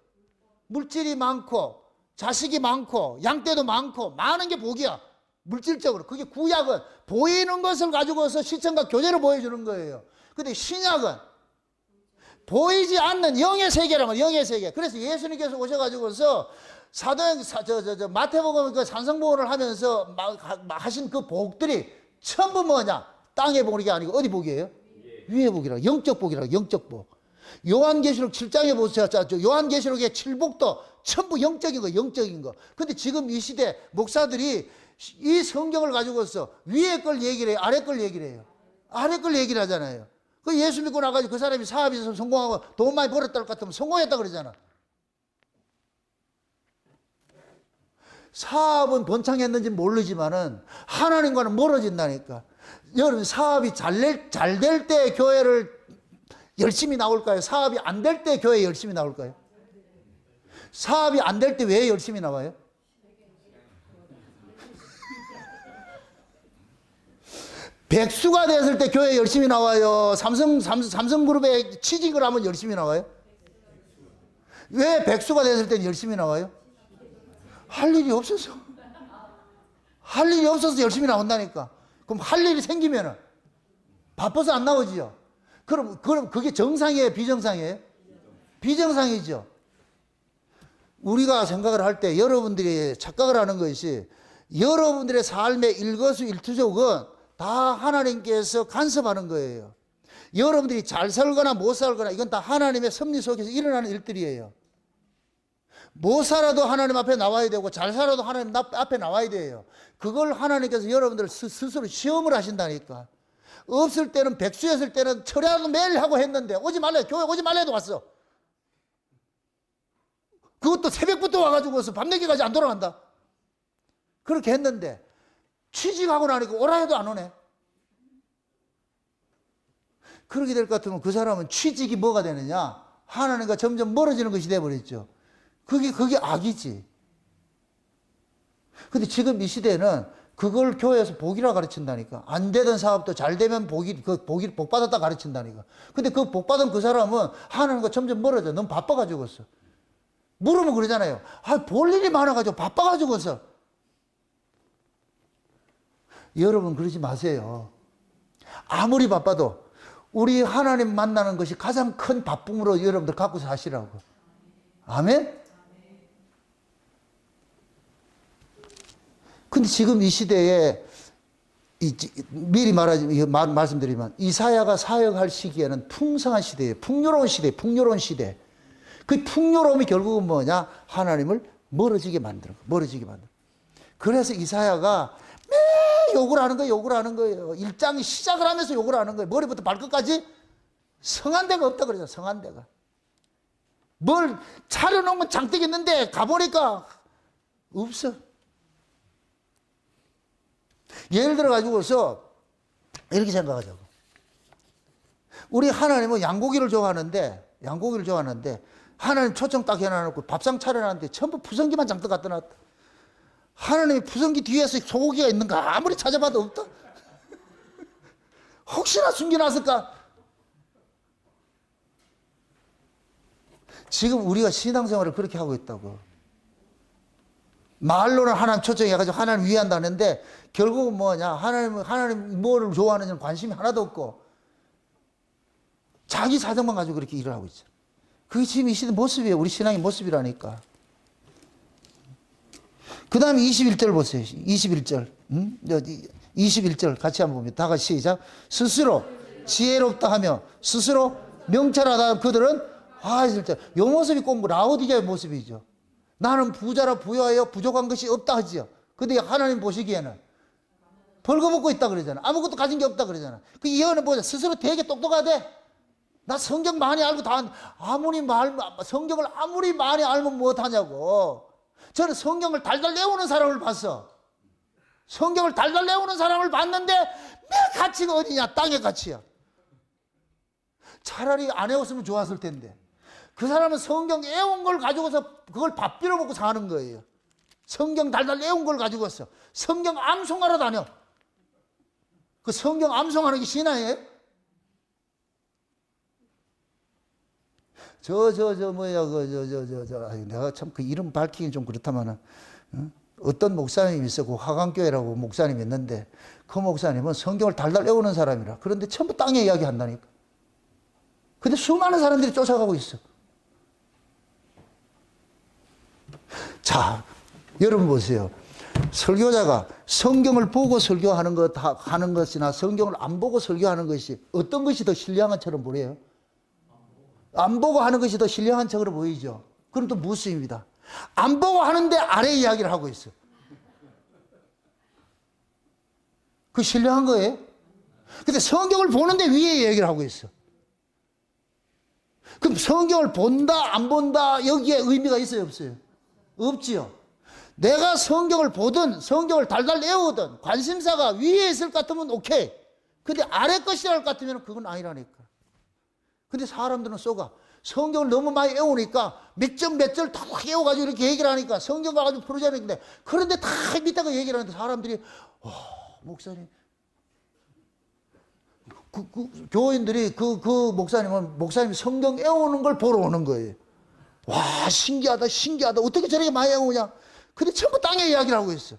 물질이 많고 자식이 많고 양떼도 많고 많은 게 복이야. 물질적으로. 그게 구약은 보이는 것을 가지고서 시청과 교제를 보여주는 거예요. 근데 신약은 보이지 않는 영의 세계라면 영의 세계. 그래서 예수님께서 오셔가지고서 마태복음 그 산성복음을 하면서 하신 그 복들이 전부 뭐냐? 땅의 복이 아니고 어디 복이에요? 위의 복이라. 영적 복이라. 영적 복. 요한계시록 7장에 보세요. 요한계시록의 7복도 전부 영적인 거, 영적인 거. 근데 지금 이 시대 목사들이 이 성경을 가지고서 위에 걸 얘기를 해요? 아래 걸 얘기를 해요? 아래 걸 얘기를 하잖아요. 그 예수 믿고 나가지고 그 사람이 사업에서 성공하고 돈 많이 벌었다 할 것 같으면 성공했다 그러잖아. 사업은 번창했는지 모르지만은 하나님과는 멀어진다니까. 여러분 사업이 잘 될 때 교회를 열심히 나올까요? 사업이 안 될 때 교회 열심히 나올까요? 사업이 안 될 때 왜 열심히 나와요? 백수가 됐을 때 교회 열심히 나와요? 삼성그룹에 취직을 하면 열심히 나와요? 왜 백수가 됐을 때 열심히 나와요? 할 일이 없어서. 할 일이 없어서 열심히 나온다니까. 그럼 할 일이 생기면은 바빠서 안 나오지요. 그럼 그게 정상이에요? 비정상이에요? 비정상이죠. 우리가 생각을 할 때 여러분들이 착각을 하는 것이 여러분들의 삶의 일거수일투족은 다 하나님께서 간섭하는 거예요. 여러분들이 잘 살거나 못 살거나 이건 다 하나님의 섭리 속에서 일어나는 일들이에요. 못 살아도 하나님 앞에 나와야 되고 잘 살아도 하나님 앞에 나와야 돼요. 그걸 하나님께서 여러분들 스스로 시험을 하신다니까. 없을 때는 백수였을 때는 철야도 매일 하고 했는데 오지 말래. 교회 오지 말래도 왔어. 그것도 새벽부터 와가지고서 밤늦게까지 안 돌아간다. 그렇게 했는데 취직하고 나니까 오라 해도 안 오네. 그렇게 될 것 같으면 그 사람은 취직이 뭐가 되느냐? 하나님과 점점 멀어지는 것이 돼버렸죠. 그게 악이지. 근데 지금 이 시대는 그걸 교회에서 복이라 가르친다니까. 안 되던 사업도 잘 되면 복 받았다 가르친다니까. 근데 그 복 받은 그 사람은 하나님과 점점 멀어져. 너무 바빠가지고서. 물으면 그러잖아요. 볼 일이 많아가지고 바빠가지고서. 여러분 그러지 마세요. 아무리 바빠도 우리 하나님 만나는 것이 가장 큰 바쁨으로 여러분들 갖고 사시라고. 아멘? 근데 지금 이 시대에 미리 말씀드리면 이사야가 사역할 시기에는 풍성한 시대예요. 풍요로운 시대, 풍요로운 시대. 그 풍요로움이 결국은 뭐냐? 하나님을 멀어지게 만드는 거예요. 멀어지게 만드는 거예요. 그래서 이사야가 매일 욕을 하는 거예요. 1장 시작을 하면서 욕을 하는 거예요. 머리부터 발끝까지 성한 데가 없다 그러죠. 성한 데가. 뭘 차려놓으면 장떡 있는데 가보니까 없어. 예를 들어 가지고서 이렇게 생각하자고. 우리 하나님은 양고기를 좋아하는데 하나님 초청 딱 해놔놓고 밥상 차려놨는데 전부 푸성기만 장떡 갖다 놨다. 하나님이 푸성기 뒤에서 소고기가 있는가 아무리 찾아봐도 없다. 혹시나 숨겨놨을까? 지금 우리가 신앙생활을 그렇게 하고 있다고. 말로는 하나님 초청해가지고 하나님 위한다는데 결국은 뭐냐? 하나님 뭐를 좋아하는지는 관심이 하나도 없고 자기 사정만 가지고 그렇게 일을 하고 있죠. 그게 지금 이 시대 모습이에요. 우리 신앙의 모습이라니까. 그 다음에 21절 보세요. 21절. 21절 같이 한번 봅니다. 다 같이 시작. 스스로 지혜롭다 하며 스스로 명철하다 그들은 화있을 때. 이 모습이 꼭 라오디게의 모습이죠. 나는 부자라 부여하여 부족한 것이 없다 하지요. 근데 하나님 보시기에는 벌거벗고 있다 그러잖아. 아무것도 가진 게 없다 그러잖아. 그 예언은 뭐냐? 스스로 되게 똑똑하대. 나 성경 많이 알고 성경을 아무리 많이 알면 못하냐고. 저는 성경을 달달 외우는 사람을 봤어. 성경을 달달 외우는 사람을 봤는데 내 가치가 어디냐? 땅의 가치야. 차라리 안 외웠으면 좋았을 텐데. 그 사람은 성경 외운 걸 가지고서 그걸 밥 빌어 먹고 사는 거예요. 성경 달달 외운 걸 가지고서 성경 암송하러 다녀. 그 성경 암송하는 게 신앙이에요? 내가 참 그 이름 밝히긴 좀 그렇다마는, 어떤 목사님이 있어. 그 화강교회라고 목사님이 있는데, 그 목사님은 성경을 달달 외우는 사람이라. 그런데 전부 땅의 이야기 한다니까. 근데 수많은 사람들이 쫓아가고 있어. 자, 여러분 보세요. 설교자가 성경을 보고 설교하는 하는 것이나 성경을 안 보고 설교하는 것이 어떤 것이 더 신뢰한 것처럼 보여요? 안 보고 하는 것이 더 신뢰한 척으로 보이죠. 그럼 또 무수입니다. 안 보고 하는데 아래 이야기를 하고 있어. 그 신뢰한 거예요? 근데 성경을 보는데 위에 얘기를 하고 있어. 그럼 성경을 본다 안 본다 여기에 의미가 있어요 없어요? 없지요. 내가 성경을 보든 성경을 달달 외우든 관심사가 위에 있을 것 같으면 오케이. 근데 아래 것이랄 것 같으면 그건 아니라니까. 근데 사람들은 쏘가 성경을 너무 많이 외우니까 몇 절 다 외워가지고 이렇게 얘기를 하니까 성경 가가지고 풀어자는데, 그런데 다 밑에가 얘기를 하는데 사람들이 목사님, 교인들이 목사님이 성경 외우는 걸 보러 오는 거예요. 와, 신기하다. 어떻게 저렇게 많이 외우냐? 근데 전부 땅의 이야기를 하고 있어.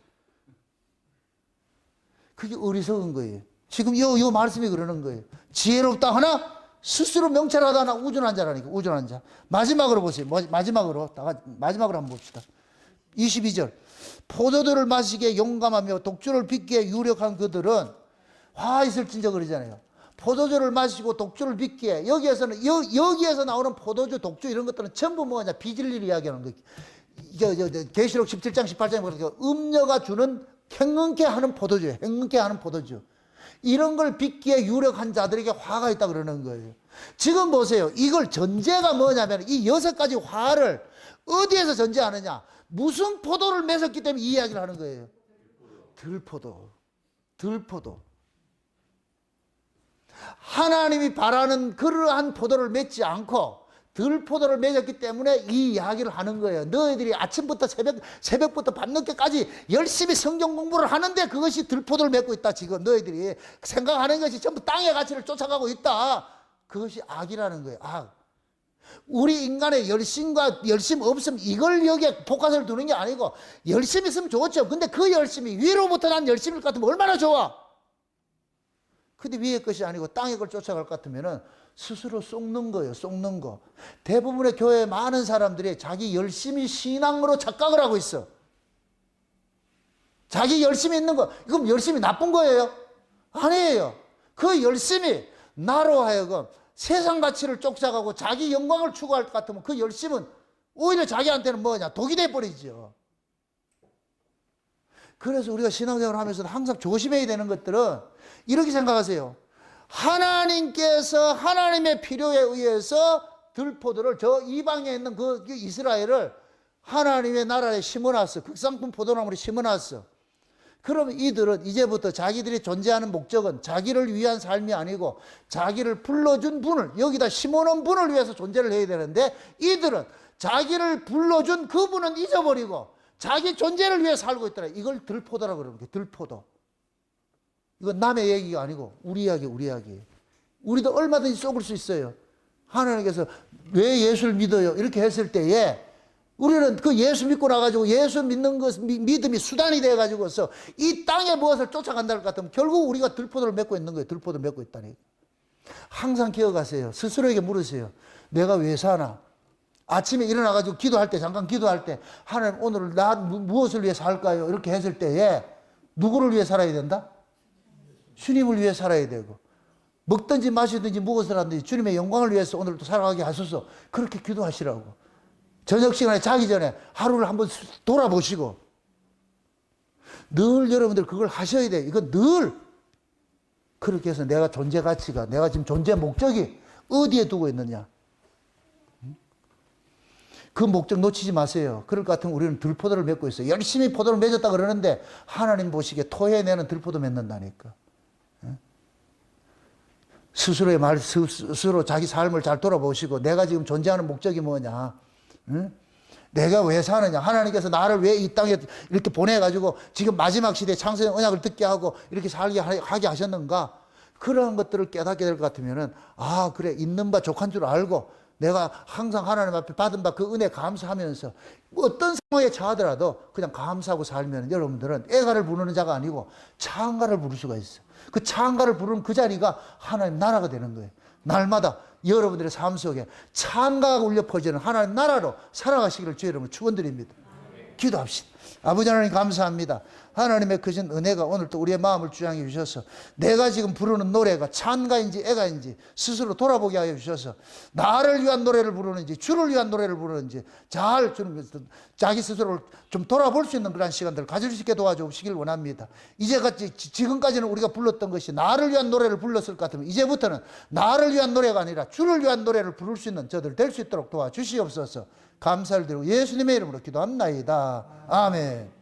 그게 어리석은 거예요. 지금 이 말씀이 그러는 거예요. 지혜롭다 하나 스스로 명철하다 하나 우둔한 자라니까. 우둔한 자. 마지막으로 보세요. 마지막으로 한번 봅시다. 22절. 포도주를 마시기에 용감하며 독주를 빚기에 유력한 그들은 화 있을진저 그러잖아요. 포도주를 마시고 독주를 빚기에, 여기에서 나오는 포도주, 독주 이런 것들은 전부 뭐냐? 빚을 일 이야기하는 거예요. 계시록 17장 18장에 보니까 음녀가 주는 행응케 하는 포도주예요. 행응케 하는 포도주. 이런 걸 빚기에 유력한 자들에게 화가 있다 그러는 거예요. 지금 보세요. 이걸 전제가 뭐냐면 이 6가지 화를 어디에서 전제하느냐? 무슨 포도를 맺었기 때문에 이 이야기를 하는 거예요. 들포도. 하나님이 바라는 그러한 포도를 맺지 않고 들포도를 맺었기 때문에 이 이야기를 하는 거예요. 너희들이 아침부터 새벽부터 밤늦게까지 열심히 성경 공부를 하는데 그것이 들포도를 맺고 있다. 지금 너희들이 생각하는 것이 전부 땅의 가치를 쫓아가고 있다. 그것이 악이라는 거예요. 악. 우리 인간의 열심과 열심 없음 이걸 여기에 포커스를 두는 게 아니고, 열심히 있으면 좋죠. 근데 그 열심이 위로부터 난 열심일 것 같으면 얼마나 좋아. 근데 위의 것이 아니고 땅의 걸 쫓아갈 것 같으면은 스스로 속는 거예요. 속는 거. 대부분의 교회에 많은 사람들이 자기 열심히 신앙으로 착각을 하고 있어. 자기 열심히 있는 거, 이건 열심히 나쁜 거예요? 아니에요. 그 열심히 나로 하여금 세상 가치를 쫓아가고 자기 영광을 추구할 것 같으면 그 열심은 오히려 자기한테는 뭐냐? 독이 돼버리죠. 그래서 우리가 신앙생활을 하면서 항상 조심해야 되는 것들은 이렇게 생각하세요. 하나님께서 하나님의 필요에 의해서 들포도를 저 이방에 있는 그 이스라엘을 하나님의 나라에 심어놨어. 극상품 포도나무를 심어놨어. 그러면 이들은 이제부터 자기들이 존재하는 목적은 자기를 위한 삶이 아니고 자기를 불러준 분을, 여기다 심어놓은 분을 위해서 존재를 해야 되는데, 이들은 자기를 불러준 그분은 잊어버리고 자기 존재를 위해 살고 있더라. 이걸 들포도라고 그러는 거예요. 들포도. 이건 남의 얘기가 아니고 우리 이야기. 우리도 얼마든지 속을 수 있어요. 하나님께서 왜 예수를 믿어요? 이렇게 했을 때에 우리는 그 예수 믿고 나가지고 예수 믿는 것, 믿음이 수단이 돼가지고서 이 땅에 무엇을 쫓아간다는 것 같으면 결국 우리가 들포도를 맺고 있는 거예요. 들포도를 맺고 있다니. 항상 기억하세요. 스스로에게 물으세요. 내가 왜 사나? 아침에 일어나가지고 잠깐 기도할 때, 하나님 오늘 나 무엇을 위해 살까요? 이렇게 했을 때에 누구를 위해 살아야 된다? 주님을 위해 살아야 되고, 먹든지 마시든지 무엇을 하든지 주님의 영광을 위해서 오늘도 살아가게 하소서. 그렇게 기도하시라고. 저녁 시간에 자기 전에 하루를 한번 돌아보시고 늘 여러분들 그걸 하셔야 돼. 이거 늘 그렇게 해서 내가 존재 가치가, 내가 지금 존재 목적이 어디에 두고 있느냐. 그 목적 놓치지 마세요. 그럴 것 같으면 우리는 들포도를 맺고 있어요. 열심히 포도를 맺었다 그러는데 하나님 보시기에 토해내는 들포도 맺는다니까. 스스로 자기 삶을 잘 돌아보시고 내가 지금 존재하는 목적이 뭐냐. 내가 왜 사느냐. 하나님께서 나를 왜 이 땅에 이렇게 보내가지고 지금 마지막 시대에 창세의 언약을 듣게 하고 이렇게 살게 하게 하셨는가. 그러한 것들을 깨닫게 될 것 같으면은 아 그래 있는 바 족한 줄 알고 내가 항상 하나님 앞에 받은 바 그 은혜 감사하면서 어떤 상황에 처하더라도 그냥 감사하고 살면 여러분들은 애가를 부르는 자가 아니고 창가를 부를 수가 있어. 그 창가를 부르는 그 자리가 하나님 나라가 되는 거예요. 날마다 여러분들의 삶 속에 창가가 울려 퍼지는 하나님 나라로 살아가시기를 주의 이름으로 축원드립니다. 기도합시다. 아버지 하나님 감사합니다. 하나님의 크신 은혜가 오늘 또 우리의 마음을 주장해 주셔서 내가 지금 부르는 노래가 찬가인지 애가인지 스스로 돌아보게 하여 주셔서 나를 위한 노래를 부르는지 주를 위한 노래를 부르는지 잘 자기 스스로를 좀 돌아볼 수 있는 그런 시간들을 가질 수 있게 도와주시길 원합니다. 이제같이 지금까지는 우리가 불렀던 것이 나를 위한 노래를 불렀을 것 같으면 이제부터는 나를 위한 노래가 아니라 주를 위한 노래를 부를 수 있는 저들 될 수 있도록 도와주시옵소서. 감사를 드리고 예수님의 이름으로 기도합나이다. 아멘.